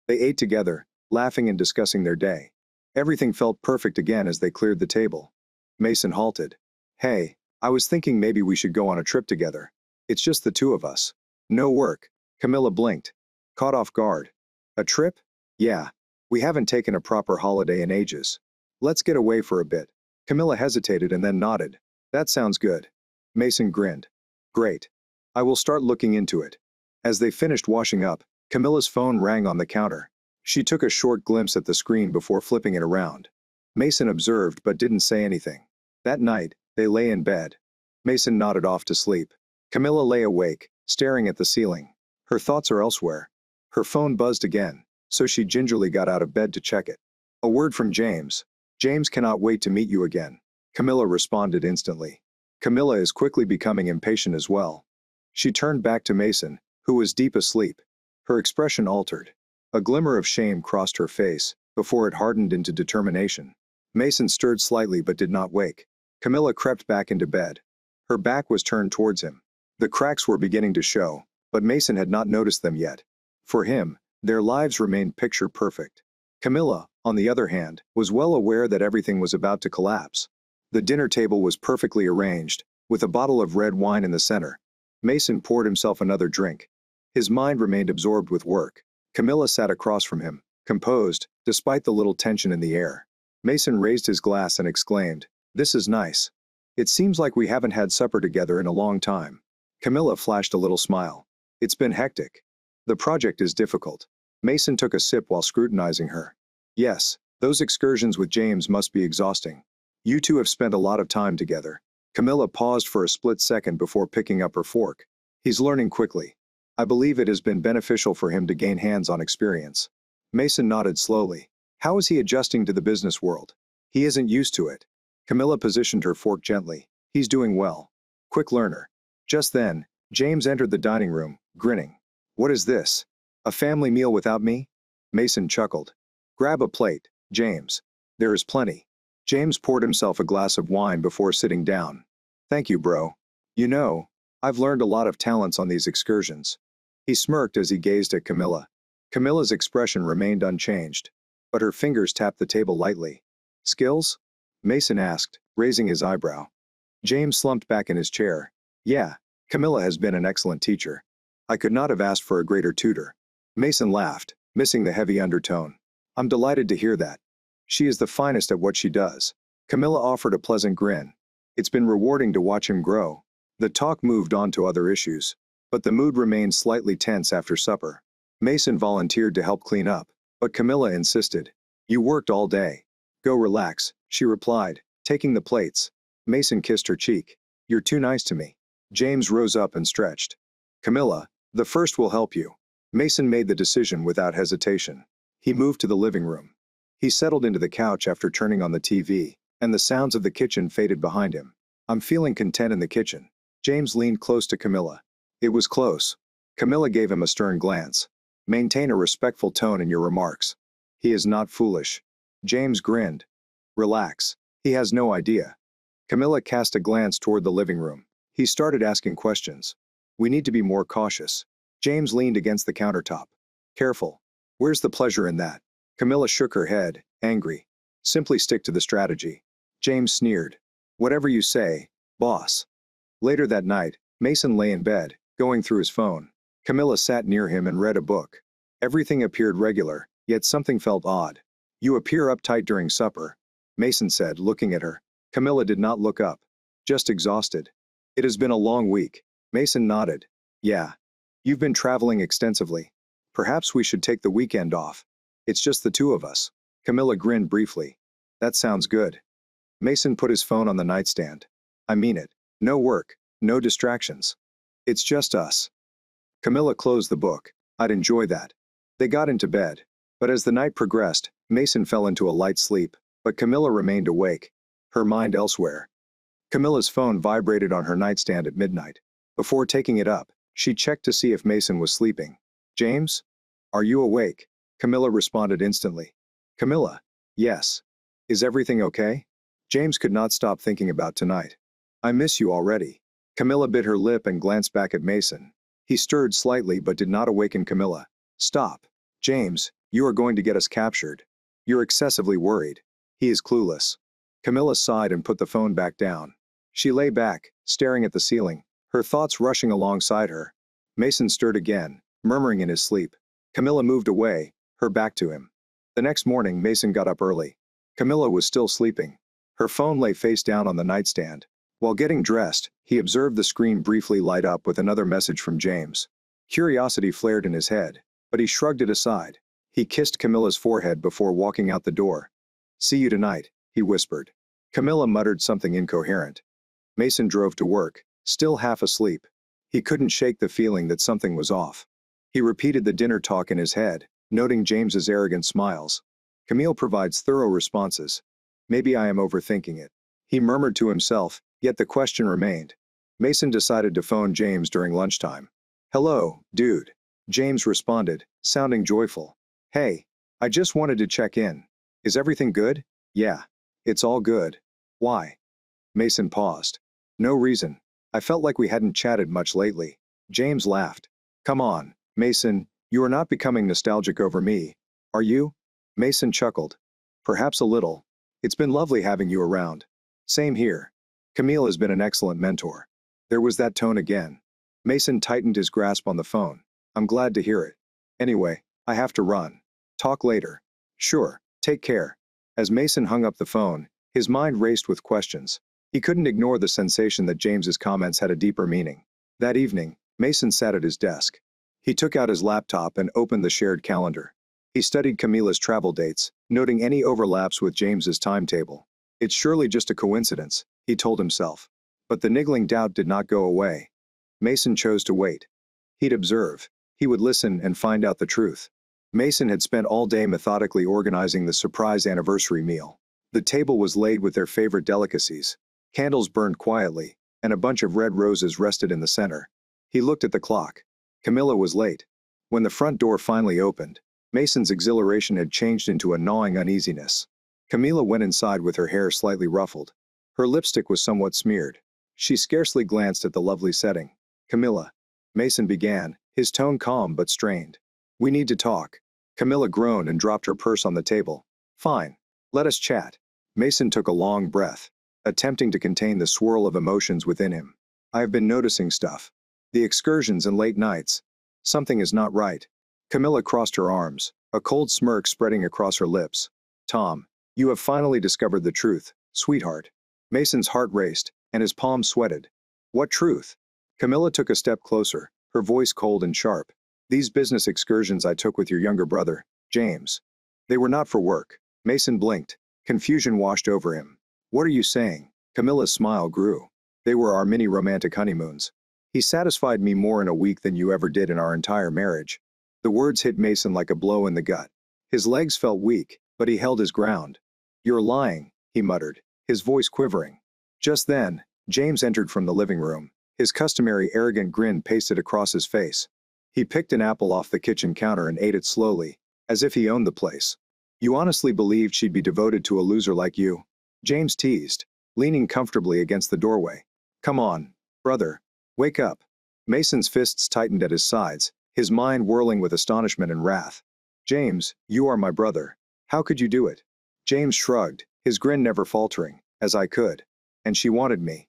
They ate together, laughing and discussing their day. Everything felt perfect again as they cleared the table. Mason halted. Hey, I was thinking maybe we should go on a trip together. It's just the two of us. No work. Camilla blinked. Caught off guard. A trip? Yeah. We haven't taken a proper holiday in ages. Let's get away for a bit. Camilla hesitated and then nodded. That sounds good. Mason grinned. Great. I will start looking into it. As they finished washing up, Camilla's phone rang on the counter. She took a short glimpse at the screen before flipping it around. Mason observed but didn't say anything. That night, they lay in bed. Mason nodded off to sleep. Camilla lay awake, staring at the ceiling. Her thoughts are elsewhere. Her phone buzzed again, so she gingerly got out of bed to check it. A word from James. James cannot wait to meet you again. Camilla responded instantly. Camilla is quickly becoming impatient as well. She turned back to Mason, who was deep asleep. Her expression altered. A glimmer of shame crossed her face, before it hardened into determination. Mason stirred slightly but did not wake. Camilla crept back into bed. Her back was turned towards him. The cracks were beginning to show, but Mason had not noticed them yet. For him, their lives remained picture perfect. Camilla, on the other hand, was well aware that everything was about to collapse. The dinner table was perfectly arranged, with a bottle of red wine in the center. Mason poured himself another drink. His mind remained absorbed with work. Camilla sat across from him, composed, despite the little tension in the air. Mason raised his glass and exclaimed, "This is nice. It seems like we haven't had supper together in a long time." Camilla flashed a little smile. "It's been hectic. The project is difficult." Mason took a sip while scrutinizing her. "Yes, those excursions with James must be exhausting. You two have spent a lot of time together." Camilla paused for a split second before picking up her fork. "He's learning quickly. I believe it has been beneficial for him to gain hands-on experience." Mason nodded slowly. "How is he adjusting to the business world?" "He isn't used to it." Camilla positioned her fork gently. "He's doing well. Quick learner." Just then, James entered the dining room, grinning. "What is this? A family meal without me?" Mason chuckled. "Grab a plate, James. There is plenty." James poured himself a glass of wine before sitting down. "Thank you, bro. You know, I've learned a lot of talents on these excursions." He smirked as he gazed at Camilla. Camilla's expression remained unchanged, but her fingers tapped the table lightly. "Skills?" Mason asked, raising his eyebrow. James slumped back in his chair. "Yeah, Camilla has been an excellent teacher. I could not have asked for a greater tutor." Mason laughed, missing the heavy undertone. "I'm delighted to hear that. She is the finest at what she does." Camilla offered a pleasant grin. It's been rewarding to watch him grow. The talk moved on to other issues, but the mood remained slightly tense after supper. Mason volunteered to help clean up, but Camilla insisted. "You worked all day. Go relax," she replied, taking the plates. Mason kissed her cheek. "You're too nice to me." James rose up and stretched. "Camilla, the first will help you." Mason made the decision without hesitation. He moved to the living room. He settled into the couch after turning on the TV, and the sounds of the kitchen faded behind him. "I'm feeling content in the kitchen." James leaned close to Camilla. "It was close." Camilla gave him a stern glance. "Maintain a respectful tone in your remarks." "He is not foolish." James grinned. "Relax. He has no idea." Camilla cast a glance toward the living room. He started asking questions. "We need to be more cautious." James leaned against the countertop. "Careful. Where's the pleasure in that?" Camilla shook her head, angry. "Simply stick to the strategy." James sneered. "Whatever you say, boss." Later that night, Mason lay in bed, going through his phone. Camilla sat near him and read a book. Everything appeared regular, yet something felt odd. "You appear uptight during supper," Mason said, looking at her. Camilla did not look up. "Just exhausted." "It has been a long week." Mason nodded. "Yeah. You've been traveling extensively. Perhaps we should take the weekend off. It's just the two of us." Camilla grinned briefly. "That sounds good." Mason put his phone on the nightstand. "I mean it. No work, no distractions. It's just us." Camilla closed the book. "I'd enjoy that." They got into bed. But as the night progressed, Mason fell into a light sleep, but Camilla remained awake, her mind elsewhere. Camilla's phone vibrated on her nightstand at midnight. Before taking it up, she checked to see if Mason was sleeping. "James? Are you awake?" Camilla responded instantly. "Camilla? Yes. Is everything okay?" James could not stop thinking about tonight. "I miss you already." Camilla bit her lip and glanced back at Mason. He stirred slightly but did not awaken Camilla. "Stop. James, you are going to get us captured. You're excessively worried. He is clueless." Camilla sighed and put the phone back down. She lay back, staring at the ceiling, her thoughts rushing alongside her. Mason stirred again, murmuring in his sleep. Camilla moved away, her back to him. The next morning, Mason got up early. Camilla was still sleeping. Her phone lay face down on the nightstand. While getting dressed, he observed the screen briefly light up with another message from James. Curiosity flared in his head, but he shrugged it aside. He kissed Camilla's forehead before walking out the door. "See you tonight," he whispered. Camilla muttered something incoherent. Mason drove to work, still half asleep. He couldn't shake the feeling that something was off. He repeated the dinner talk in his head, noting James's arrogant smiles. "Camille provides thorough responses. Maybe I am overthinking it." He murmured to himself, yet the question remained. Mason decided to phone James during lunchtime. "Hello, dude. James responded, sounding joyful. Hey, I just wanted to check in. Is everything good? Yeah. It's all good. Why? Mason paused. No reason. I felt like we hadn't chatted much lately. James laughed. Come on, Mason, you are not becoming nostalgic over me, are you? Mason chuckled. Perhaps a little. It's been lovely having you around. Same here. Camille has been an excellent mentor. There was that tone again. Mason tightened his grasp on the phone. I'm glad to hear it. Anyway, I have to run. Talk later. Sure, take care. As Mason hung up the phone, his mind raced with questions. He couldn't ignore the sensation that James's comments had a deeper meaning. That evening, Mason sat at his desk. He took out his laptop and opened the shared calendar. He studied Camila's travel dates, noting any overlaps with James's timetable. It's surely just a coincidence, he told himself. But the niggling doubt did not go away. Mason chose to wait. He'd observe. He would listen and find out the truth. Mason had spent all day methodically organizing the surprise anniversary meal. The table was laid with their favorite delicacies. Candles burned quietly, and a bunch of red roses rested in the center. He looked at the clock. Camilla was late. When the front door finally opened, Mason's exhilaration had changed into a gnawing uneasiness. Camilla went inside with her hair slightly ruffled. Her lipstick was somewhat smeared. She scarcely glanced at the lovely setting. Camilla. Mason began, his tone calm but strained. We need to talk. Camilla groaned and dropped her purse on the table. Fine. Let us chat. Mason took a long breath, attempting to contain the swirl of emotions within him. I have been noticing stuff. The excursions and late nights. Something is not right. Camilla crossed her arms, a cold smirk spreading across her lips. Tom, you have finally discovered the truth, sweetheart. Mason's heart raced, and his palms sweated. What truth? Camilla took a step closer, her voice cold and sharp. These business excursions I took with your younger brother, James. They were not for work. Mason blinked. Confusion washed over him. What are you saying? Camilla's smile grew. They were our mini romantic honeymoons. He satisfied me more in a week than you ever did in our entire marriage. The words hit Mason like a blow in the gut. His legs felt weak, but he held his ground. You're lying, he muttered, his voice quivering. Just then, James entered from the living room, his customary arrogant grin pasted across his face. He picked an apple off the kitchen counter and ate it slowly, as if he owned the place. You honestly believed she'd be devoted to a loser like you? James teased, leaning comfortably against the doorway. Come on, brother. Wake up. Mason's fists tightened at his sides, his mind whirling with astonishment and wrath. James, you are my brother. How could you do it? James shrugged, his grin never faltering, as I could. And she wanted me.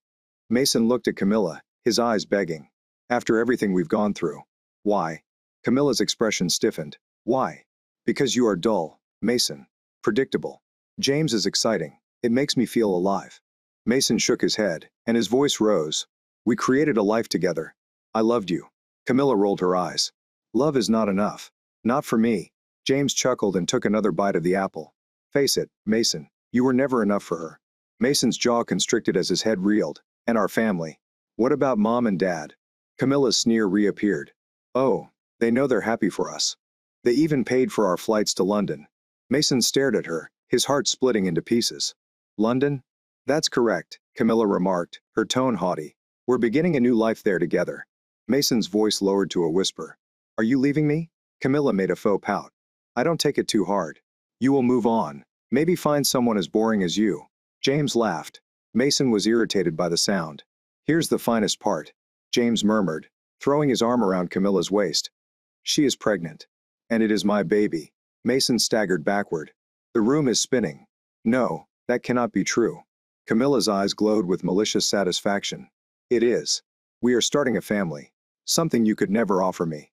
Mason looked at Camilla, his eyes begging. After everything we've gone through. Why? Camilla's expression stiffened. Why? Because you are dull, Mason. Predictable. James is exciting. It makes me feel alive. Mason shook his head, and his voice rose. We created a life together. I loved you. Camilla rolled her eyes. Love is not enough. Not for me. James chuckled and took another bite of the apple. Face it, Mason, you were never enough for her. Mason's jaw constricted as his head reeled. And our family. What about mom and dad? Camilla's sneer reappeared. Oh, they know they're happy for us. They even paid for our flights to London. Mason stared at her, his heart splitting into pieces. London? That's correct, Camilla remarked, her tone haughty. We're beginning a new life there together. Mason's voice lowered to a whisper. Are you leaving me? Camilla made a faux pout. I don't take it too hard. You will move on. Maybe find someone as boring as you. James laughed. Mason was irritated by the sound. Here's the finest part, James murmured, throwing his arm around Camilla's waist. She is pregnant. And it is my baby. Mason staggered backward. The room is spinning. No, that cannot be true. Camilla's eyes glowed with malicious satisfaction. It is. We are starting a family. Something you could never offer me.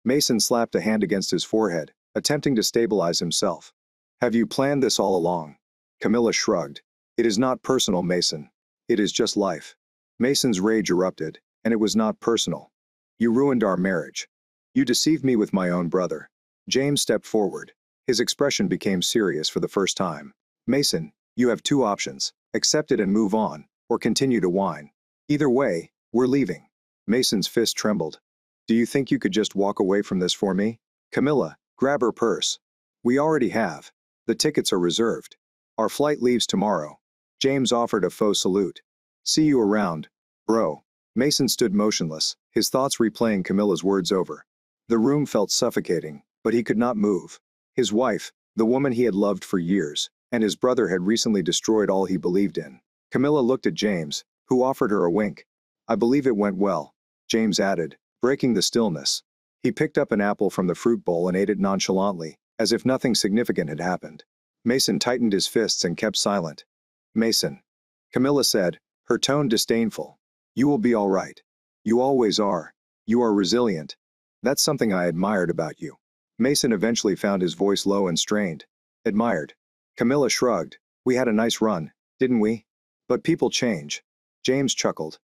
Mason slapped a hand against his forehead, attempting to stabilize himself. Have you planned this all along? Camilla shrugged. It is not personal, Mason. It is just life. Mason's rage erupted, and it was not personal. You ruined our marriage. You deceived me with my own brother. James stepped forward. His expression became serious for the first time. Mason, you have two options. Accept it and move on, or continue to whine. Either way, we're leaving. Mason's fist trembled. Do you think you could just walk away from this for me? Camilla, grab her purse. We already have. The tickets are reserved. Our flight leaves tomorrow. James offered a faux salute. See you around, bro. Mason stood motionless, his thoughts replaying Camilla's words over. The room felt suffocating, but he could not move. His wife, the woman he had loved for years, and his brother had recently destroyed all he believed in. Camilla looked at James, who offered her a wink. "I believe it went well," James added, breaking the stillness. He picked up an apple from the fruit bowl and ate it nonchalantly, as if nothing significant had happened. Mason tightened his fists and kept silent. "Mason," Camilla said, her tone disdainful. "You will be all right. You always are. You are resilient. That's something I admired about you." Mason eventually found his voice low and strained. "Admired?" Camilla shrugged. "We had a nice run, didn't we? But people change." James chuckled.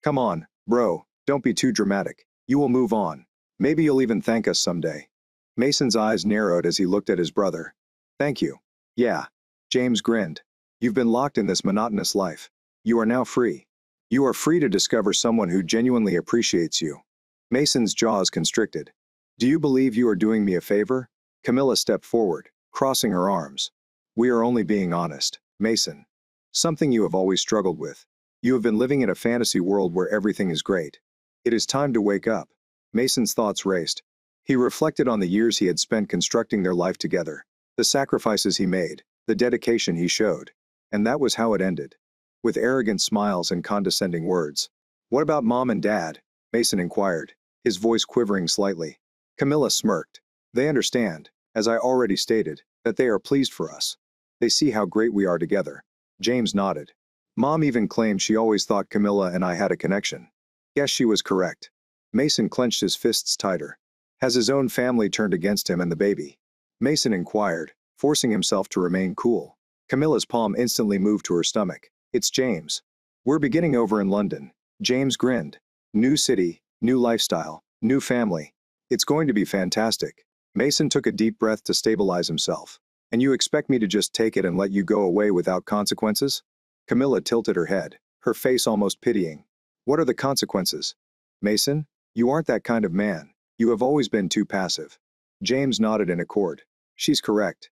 "Come on, bro, don't be too dramatic. You will move on. Maybe you'll even thank us someday." Mason's eyes narrowed as he looked at his brother. "Thank you." "Yeah." James grinned. "You've been locked in this monotonous life. You are now free. You are free to discover someone who genuinely appreciates you." Mason's jaws constricted. "Do you believe you are doing me a favor?" Camilla stepped forward, crossing her arms. "We are only being honest, Mason. Something you have always struggled with. You have been living in a fantasy world where everything is great. It is time to wake up." Mason's thoughts raced. He reflected on the years he had spent constructing their life together, the sacrifices he made, the dedication he showed. And that was how it ended. With arrogant smiles and condescending words. "What about Mom and Dad?" Mason inquired, his voice quivering slightly. Camilla smirked. "They understand, as I already stated, that they are pleased for us. They see how great we are together." James nodded. "Mom even claimed she always thought Camilla and I had a connection." Yes, she was correct. Mason clenched his fists tighter. "Has his own family turned against him and the baby?" Mason inquired, forcing himself to remain cool. Camilla's palm instantly moved to her stomach. "It's James. We're beginning over in London." James grinned. "New city, new lifestyle, new family. It's going to be fantastic." Mason took a deep breath to stabilize himself. "And you expect me to just take it and let you go away without consequences?" Camilla tilted her head, her face almost pitying. "What are the consequences?" "Mason, you aren't that kind of man. You have always been too passive." James nodded in accord. "She's correct.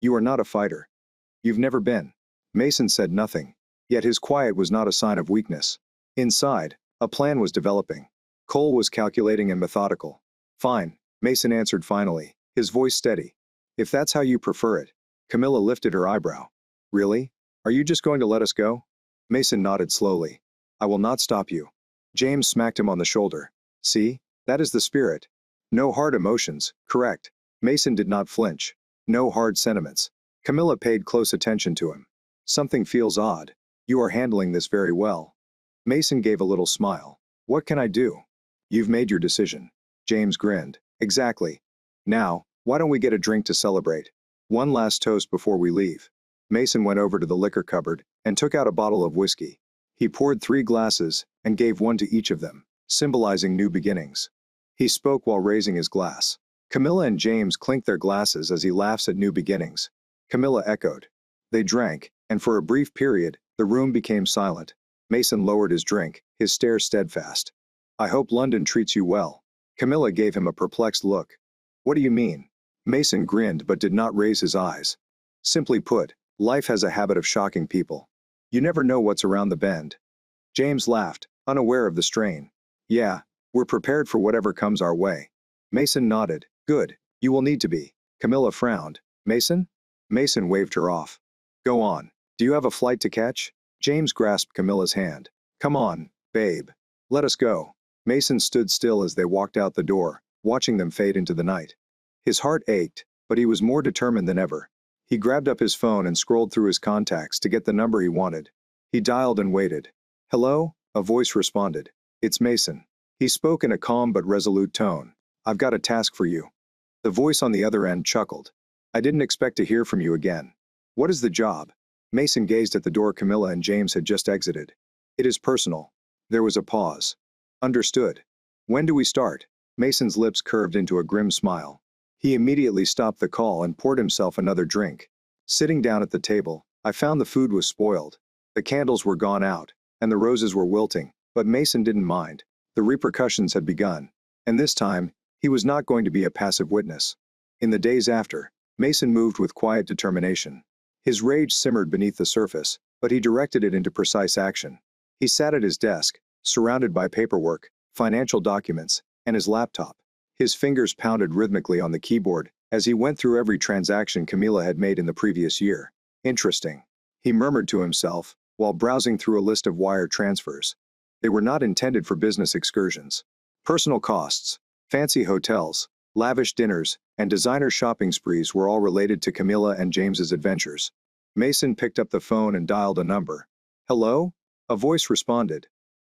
You are not a fighter. You've never been." Mason said nothing, yet his quiet was not a sign of weakness. Inside, a plan was developing. Cole was calculating and methodical. "Fine," Mason answered finally, his voice steady. "If that's how you prefer it." Camilla lifted her eyebrow. "Really? Are you just going to let us go?" Mason nodded slowly. "I will not stop you." James smacked him on the shoulder. "See? That is the spirit. No hard emotions, correct?" Mason did not flinch. "No hard sentiments." Camilla paid close attention to him. "Something feels odd. You are handling this very well." Mason gave a little smile. "What can I do?" "You've made your decision." James grinned. "Exactly. Now, why don't we get a drink to celebrate? One last toast before we leave." Mason went over to the liquor cupboard and took out a bottle of whiskey. He poured 3 glasses and gave one to each of them, symbolizing new beginnings. He spoke while raising his glass. Camilla and James clinked their glasses as he laughs at new beginnings. Camilla echoed. They drank, and for a brief period, the room became silent. Mason lowered his drink, his stare steadfast. "I hope London treats you well." Camilla gave him a perplexed look. "What do you mean?" Mason grinned but did not raise his eyes. "Simply put, life has a habit of shocking people. You never know what's around the bend." James laughed, unaware of the strain. "Yeah, we're prepared for whatever comes our way." Mason nodded. "Good, you will need to be." Camilla frowned. "Mason?" Mason waved her off. "Go on. Do you have a flight to catch?" James grasped Camilla's hand. "Come on, babe. Let us go." Mason stood still as they walked out the door, watching them fade into the night. His heart ached, but he was more determined than ever. He grabbed up his phone and scrolled through his contacts to get the number he wanted. He dialed and waited. "Hello?" a voice responded. "It's Mason." He spoke in a calm but resolute tone. "I've got a task for you." The voice on the other end chuckled. "I didn't expect to hear from you again. What is the job?" Mason gazed at the door Camilla and James had just exited. "It is personal." There was a pause. "Understood. When do we start?" Mason's lips curved into a grim smile. He immediately stopped the call and poured himself another drink. Sitting down at the table, I found the food was spoiled. The candles were gone out, and the roses were wilting, but Mason didn't mind. The repercussions had begun, and this time, he was not going to be a passive witness. In the days after, Mason moved with quiet determination. His rage simmered beneath the surface, but he directed it into precise action. He sat at his desk, surrounded by paperwork, financial documents, and his laptop. His fingers pounded rhythmically on the keyboard as he went through every transaction Camila had made in the previous year. Interesting, he murmured to himself while browsing through a list of wire transfers. They were not intended for business excursions. Personal costs, fancy hotels, lavish dinners, and designer shopping sprees were all related to Camila and James's adventures. Mason picked up the phone and dialed a number. "Hello?" A voice responded.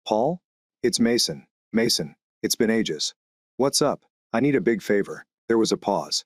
"Paul? It's Mason. Mason, it's been ages. What's up? I need a big favor." There was a pause.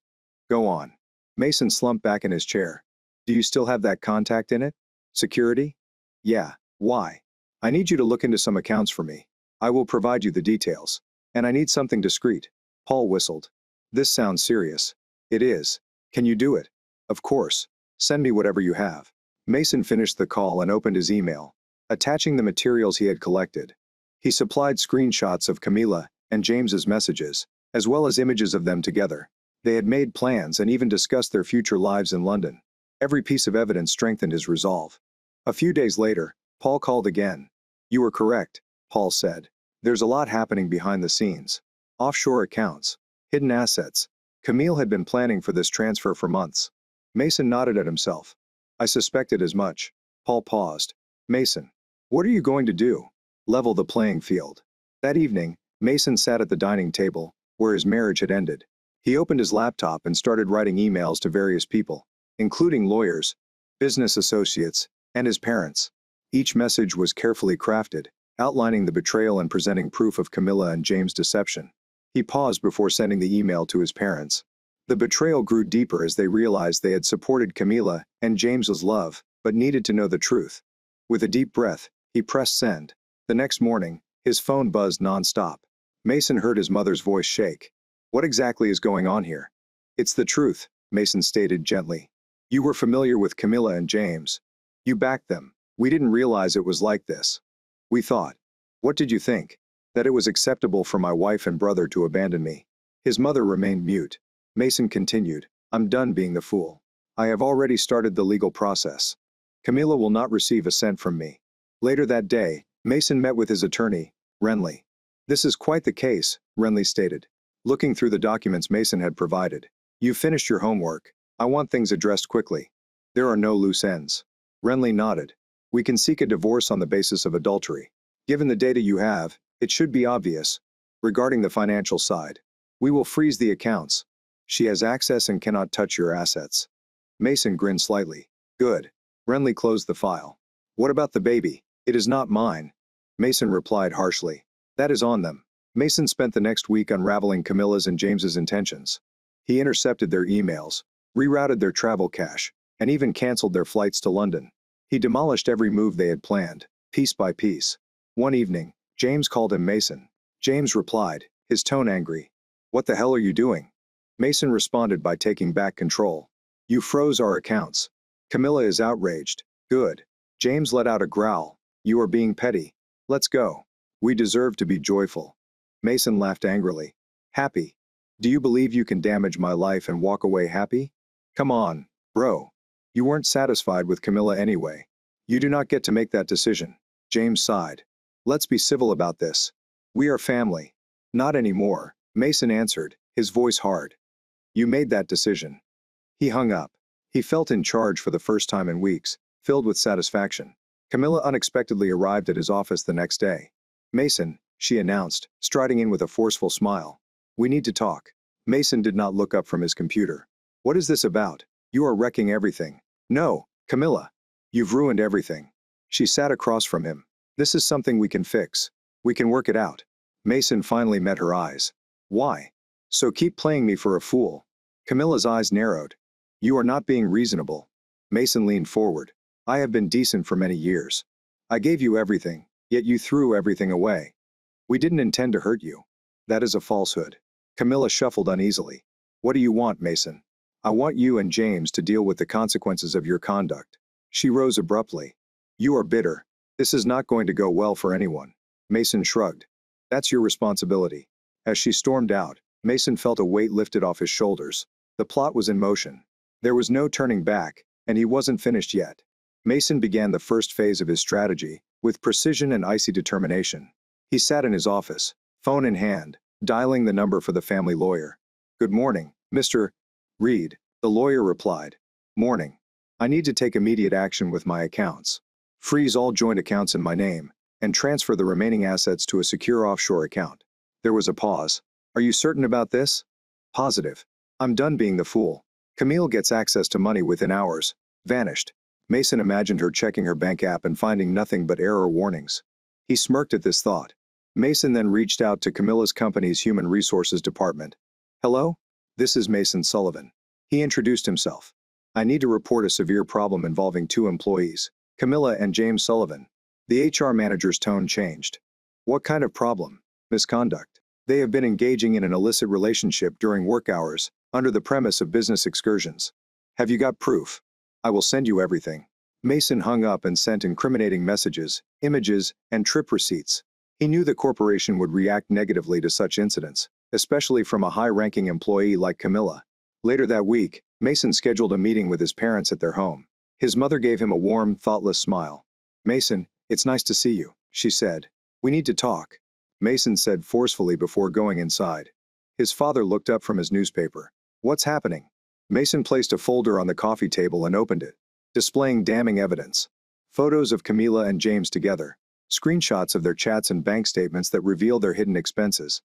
"Go on." Mason slumped back in his chair. "Do you still have that contact in it? Security?" "Yeah. Why?" "I need you to look into some accounts for me. I will provide you the details. And I need something discreet." Paul whistled. "This sounds serious." "It is. Can you do it?" "Of course. Send me whatever you have." Mason finished the call and opened his email, attaching the materials he had collected. He supplied screenshots of Camila and James's messages, as well as images of them together. They had made plans and even discussed their future lives in London. Every piece of evidence strengthened his resolve. A few days later, Paul called again. "You were correct," Paul said. "There's a lot happening behind the scenes. Offshore accounts, hidden assets. Camille had been planning for this transfer for months." Mason nodded at himself. "I suspected as much." Paul paused. "Mason, what are you going to do?" "Level the playing field." That evening, Mason sat at the dining table, where his marriage had ended. He opened his laptop and started writing emails to various people, including lawyers, business associates, and his parents. Each message was carefully crafted, outlining the betrayal and presenting proof of Camilla and James' deception. He paused before sending the email to his parents. The betrayal grew deeper as they realized they had supported Camilla and James's love, but needed to know the truth. With a deep breath, he pressed send. The next morning, his phone buzzed nonstop. Mason heard his mother's voice shake. "What exactly is going on here?" "It's the truth," Mason stated gently. "You were familiar with Camilla and James. You backed them. We didn't realize it was like this. We thought." "What did you think?" "That it was acceptable for my wife and brother to abandon me." His mother remained mute. Mason continued, "I'm done being the fool. I have already started the legal process. Camilla will not receive a cent from me." Later that day, Mason met with his attorney, Renly. "This is quite the case," Renly stated, looking through the documents Mason had provided. "You've finished your homework. I want things addressed quickly. There are no loose ends." Renly nodded. "We can seek a divorce on the basis of adultery. Given the data you have, it should be obvious. Regarding the financial side, we will freeze the accounts. She has access and cannot touch your assets." Mason grinned slightly. "Good." Renly closed the file. "What about the baby?" "It is not mine," Mason replied harshly. "That is on them." Mason spent the next week unraveling Camilla's and James's intentions. He intercepted their emails, rerouted their travel cache, and even canceled their flights to London. He demolished every move they had planned, piece by piece. One evening, James called him Mason. James replied, his tone angry. "What the hell are you doing?" Mason responded by taking back control. "You froze our accounts." Camilla is outraged. "Good." James let out a growl. "You are being petty. Let's go. We deserve to be joyful." Mason laughed angrily. "Happy? Do you believe you can damage my life and walk away happy? Come on, bro. You weren't satisfied with Camilla anyway. You do not get to make that decision." James sighed. "Let's be civil about this. We are family." "Not anymore," Mason answered, his voice hard. "You made that decision." He hung up. He felt in charge for the first time in weeks, filled with satisfaction. Camilla unexpectedly arrived at his office the next day. "Mason," she announced, striding in with a forceful smile. "We need to talk." Mason did not look up from his computer. "What is this about? You are wrecking everything." "No, Camilla. You've ruined everything." She sat across from him. "This is something we can fix. We can work it out." Mason finally met her eyes. "Why? So keep playing me for a fool." Camilla's eyes narrowed. "You are not being reasonable." Mason leaned forward. "I have been decent for many years. I gave you everything, yet you threw everything away. We didn't intend to hurt you." "That is a falsehood." Camilla shuffled uneasily. "What do you want, Mason?" "I want you and James to deal with the consequences of your conduct." She rose abruptly. "You are bitter. This is not going to go well for anyone." Mason shrugged. "That's your responsibility." As she stormed out, Mason felt a weight lifted off his shoulders. The plot was in motion. There was no turning back, and he wasn't finished yet. Mason began the first phase of his strategy, with precision and icy determination. He sat in his office, phone in hand, dialing the number for the family lawyer. "Good morning, Mr. Reed," the lawyer replied. "Morning. I need to take immediate action with my accounts. Freeze all joint accounts in my name, and transfer the remaining assets to a secure offshore account." There was a pause. "Are you certain about this?" "Positive. I'm done being the fool." Camille gets access to money within hours. Vanished. Mason imagined her checking her bank app and finding nothing but error warnings. He smirked at this thought. Mason then reached out to Camilla's company's human resources department. "Hello? This is Mason Sullivan." He introduced himself. "I need to report a severe problem involving two employees, Camilla and James Sullivan." The HR manager's tone changed. "What kind of problem?" "Misconduct. They have been engaging in an illicit relationship during work hours, under the premise of business excursions. Have you got proof?" "I will send you everything." Mason hung up and sent incriminating messages, images, and trip receipts. He knew the corporation would react negatively to such incidents, especially from a high-ranking employee like Camilla. Later that week, Mason scheduled a meeting with his parents at their home. His mother gave him a warm, thoughtless smile. "Mason, it's nice to see you," she said. "We need to talk," Mason said forcefully before going inside. His father looked up from his newspaper. "What's happening?" Mason placed a folder on the coffee table and opened it, displaying damning evidence. Photos of Camilla and James together. Screenshots of their chats and bank statements that reveal their hidden expenses.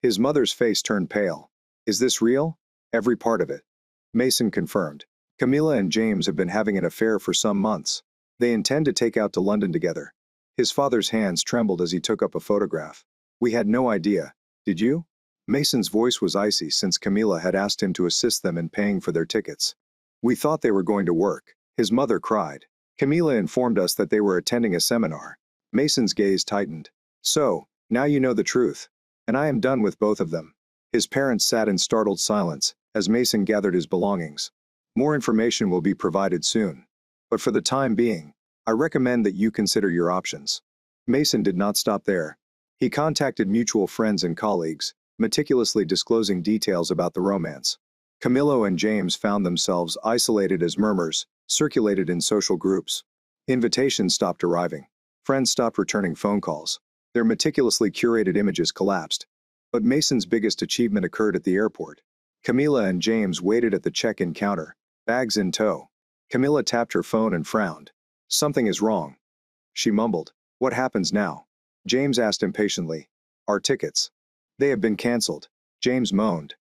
His mother's face turned pale. "Is this real?" "Every part of it," Mason confirmed. "Camilla and James have been having an affair for some months. They intend to take out to London together." His father's hands trembled as he took up a photograph. "We had no idea. Did you?" Mason's voice was icy since Camilla had asked him to assist them in paying for their tickets. "We thought they were going to work," his mother cried. "Camilla informed us that they were attending a seminar." Mason's gaze tightened. "So, now you know the truth. And I am done with both of them." His parents sat in startled silence as Mason gathered his belongings. "More information will be provided soon. But for the time being, I recommend that you consider your options." Mason did not stop there. He contacted mutual friends and colleagues, meticulously disclosing details about the romance. Camillo and James found themselves isolated as murmurs circulated in social groups. Invitations stopped arriving. Friends stopped returning phone calls. Their meticulously curated images collapsed. But Mason's biggest achievement occurred at the airport. Camilla and James waited at the check-in counter, bags in tow. Camilla tapped her phone and frowned. "Something is wrong," she mumbled. "What happens now?" James asked impatiently. "Our tickets. They have been canceled," James moaned.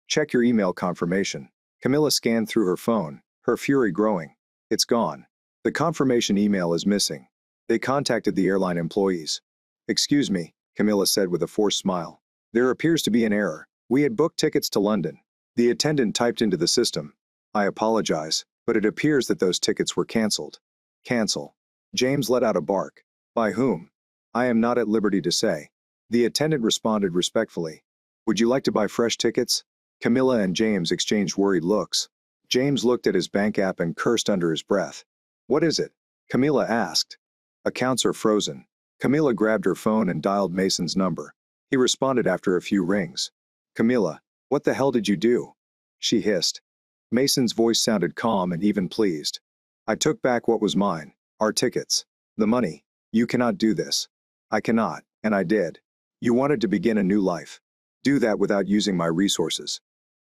"Check your email confirmation." Camilla scanned through her phone, her fury growing. "It's gone. The confirmation email is missing." They contacted the airline employees. "Excuse me," Camilla said with a forced smile. "There appears to be an error. We had booked tickets to London." The attendant typed into the system. "I apologize, but it appears that those tickets were canceled." "Cancel?" James let out a bark. "By whom?" "I am not at liberty to say." The attendant responded respectfully. "Would you like to buy fresh tickets?" Camilla and James exchanged worried looks. James looked at his bank app and cursed under his breath. "What is it?" Camilla asked. "Accounts are frozen." Camilla grabbed her phone and dialed Mason's number. He responded after a few rings. "Camilla, what the hell did you do?" she hissed. Mason's voice sounded calm and even pleased. "I took back what was mine, our tickets. The money. You cannot do this." "I cannot, and I did." "You wanted to begin a new life. Do that without using my resources."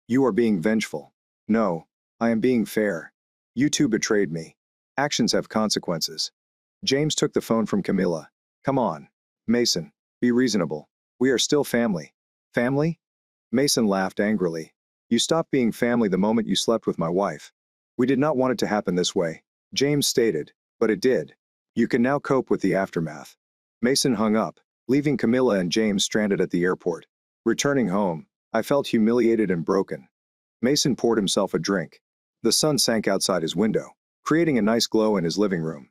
"You are being vengeful." "No, I am being fair. You two betrayed me. Actions have consequences." James took the phone from Camilla. "Come on, Mason, be reasonable. We are still family." "Family?" Mason laughed angrily. "You stopped being family the moment you slept with my wife." "We did not want it to happen this way," James stated, "but it did. You can now cope with the aftermath." Mason hung up, leaving Camilla and James stranded at the airport. Returning home, I felt humiliated and broken. Mason poured himself a drink. The sun sank outside his window, creating a nice glow in his living room.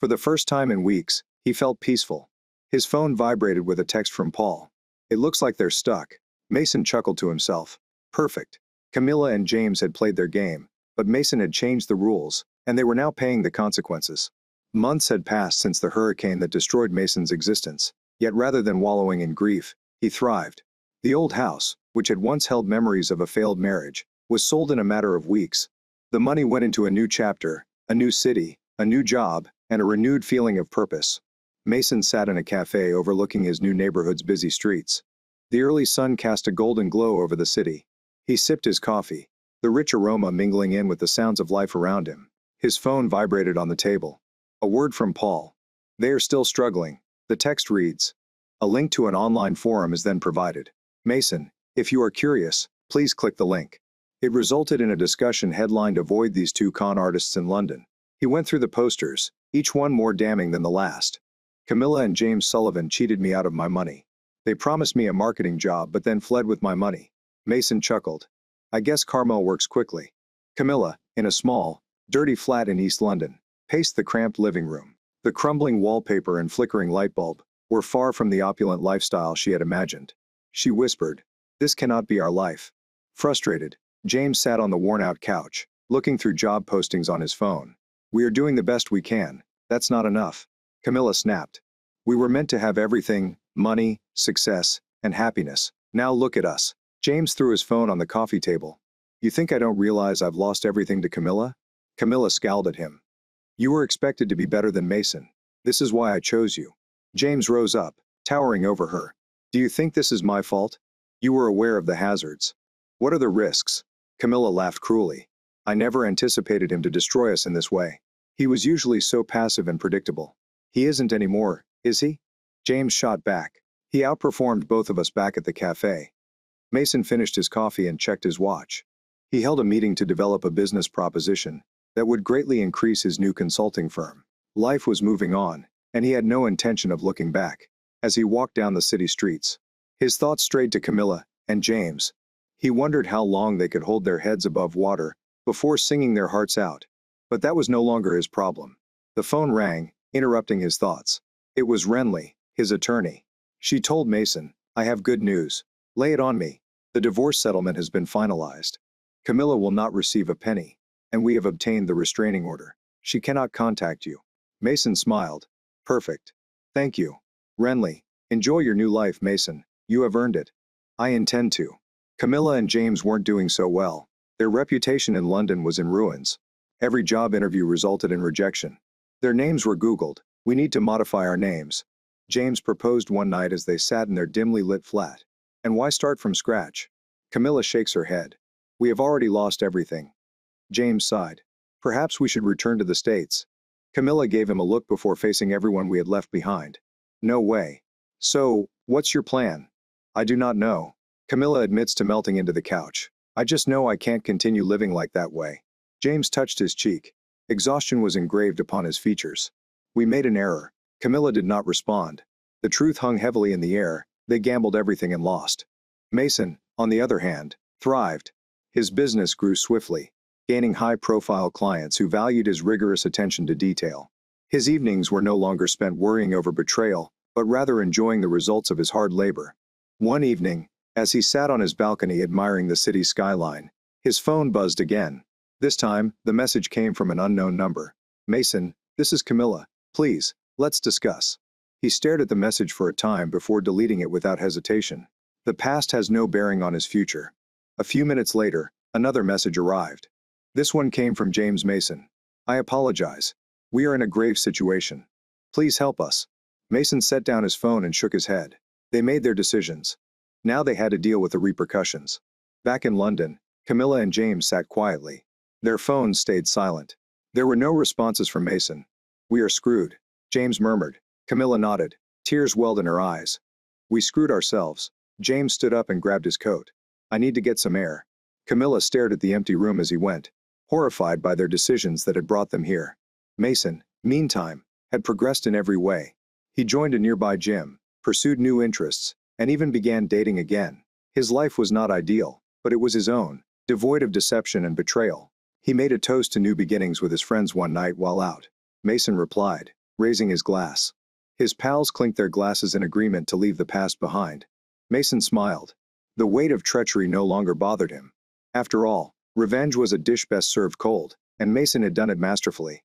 For the first time in weeks, he felt peaceful. His phone vibrated with a text from Paul. "It looks like they're stuck." Mason chuckled to himself. Perfect. Camilla and James had played their game, but Mason had changed the rules, and they were now paying the consequences. Months had passed since the hurricane that destroyed Mason's existence, yet rather than wallowing in grief, he thrived. The old house, which had once held memories of a failed marriage, was sold in a matter of weeks. The money went into a new chapter, a new city, a new job, and a renewed feeling of purpose. Mason sat in a cafe overlooking his new neighborhood's busy streets. The early sun cast a golden glow over the city. He sipped his coffee, the rich aroma mingling in with the sounds of life around him. His phone vibrated on the table. A word from Paul. They are still struggling. The text reads. A link to an online forum is then provided. Mason, if you are curious, please click the link. It resulted in a discussion headlined Avoid These Two Con Artists in London. He went through the posters, each one more damning than the last. Camilla and James Sullivan cheated me out of my money. They promised me a marketing job but then fled with my money. Mason chuckled. I guess karma works quickly. Camilla, in a small, dirty flat in East London, paced the cramped living room. The crumbling wallpaper and flickering light bulb were far from the opulent lifestyle she had imagined. She whispered, This cannot be our life. Frustrated, James sat on the worn-out couch, looking through job postings on his phone. We are doing the best we can. That's not enough. Camilla snapped. We were meant to have everything, money, success, and happiness. Now look at us. James threw his phone on the coffee table. You think I don't realize I've lost everything to Camilla? Camilla scowled at him. You were expected to be better than Mason. This is why I chose you. James rose up, towering over her. Do you think this is my fault? You were aware of the hazards. What are the risks? Camilla laughed cruelly. I never anticipated him to destroy us in this way. He was usually so passive and predictable. He isn't anymore, is he? James shot back. He outperformed both of us back at the cafe. Mason finished his coffee and checked his watch. He held a meeting to develop a business proposition that would greatly increase his new consulting firm. Life was moving on, and he had no intention of looking back. As he walked down the city streets, his thoughts strayed to Camilla and James. He wondered how long they could hold their heads above water before singing their hearts out. But that was no longer his problem. The phone rang, interrupting his thoughts. It was Renly, his attorney. She told Mason, I have good news. Lay it on me. The divorce settlement has been finalized. Camilla will not receive a penny, and we have obtained the restraining order. She cannot contact you. Mason smiled. Perfect. Thank you. Renly, enjoy your new life, Mason. You have earned it. I intend to. Camilla and James weren't doing so well. Their reputation in London was in ruins. Every job interview resulted in rejection. Their names were Googled. We need to modify our names. James proposed one night as they sat in their dimly lit flat. And why start from scratch? Camilla shakes her head. We have already lost everything. James sighed. Perhaps we should return to the States. Camilla gave him a look before facing everyone we had left behind. No way. So, what's your plan? I do not know. Camilla admits to melting into the couch. I just know I can't continue living like that way. James touched his cheek. Exhaustion was engraved upon his features. We made an error. Camilla did not respond. The truth hung heavily in the air. They gambled everything and lost. Mason, on the other hand, thrived. His business grew swiftly, gaining high-profile clients who valued his rigorous attention to detail. His evenings were no longer spent worrying over betrayal, but rather enjoying the results of his hard labor. One evening, as he sat on his balcony admiring the city's skyline, his phone buzzed again. This time, the message came from an unknown number. Mason, this is Camilla. Please, let's discuss. He stared at the message for a time before deleting it without hesitation. The past has no bearing on his future. A few minutes later, another message arrived. This one came from James Mason. I apologize. We are in a grave situation. Please help us. Mason set down his phone and shook his head. They made their decisions. Now they had to deal with the repercussions. Back in London, Camilla and James sat quietly. Their phones stayed silent. There were no responses from Mason. We are screwed, James murmured. Camilla nodded. Tears welled in her eyes. We screwed ourselves. James stood up and grabbed his coat. I need to get some air. Camilla stared at the empty room as he went, horrified by their decisions that had brought them here. Mason, meantime, had progressed in every way. He joined a nearby gym, pursued new interests, and even began dating again. His life was not ideal, but it was his own, devoid of deception and betrayal. He made a toast to new beginnings with his friends one night while out. Mason replied, raising his glass. His pals clinked their glasses in agreement to leave the past behind. Mason smiled. The weight of treachery no longer bothered him. After all, revenge was a dish best served cold, and Mason had done it masterfully.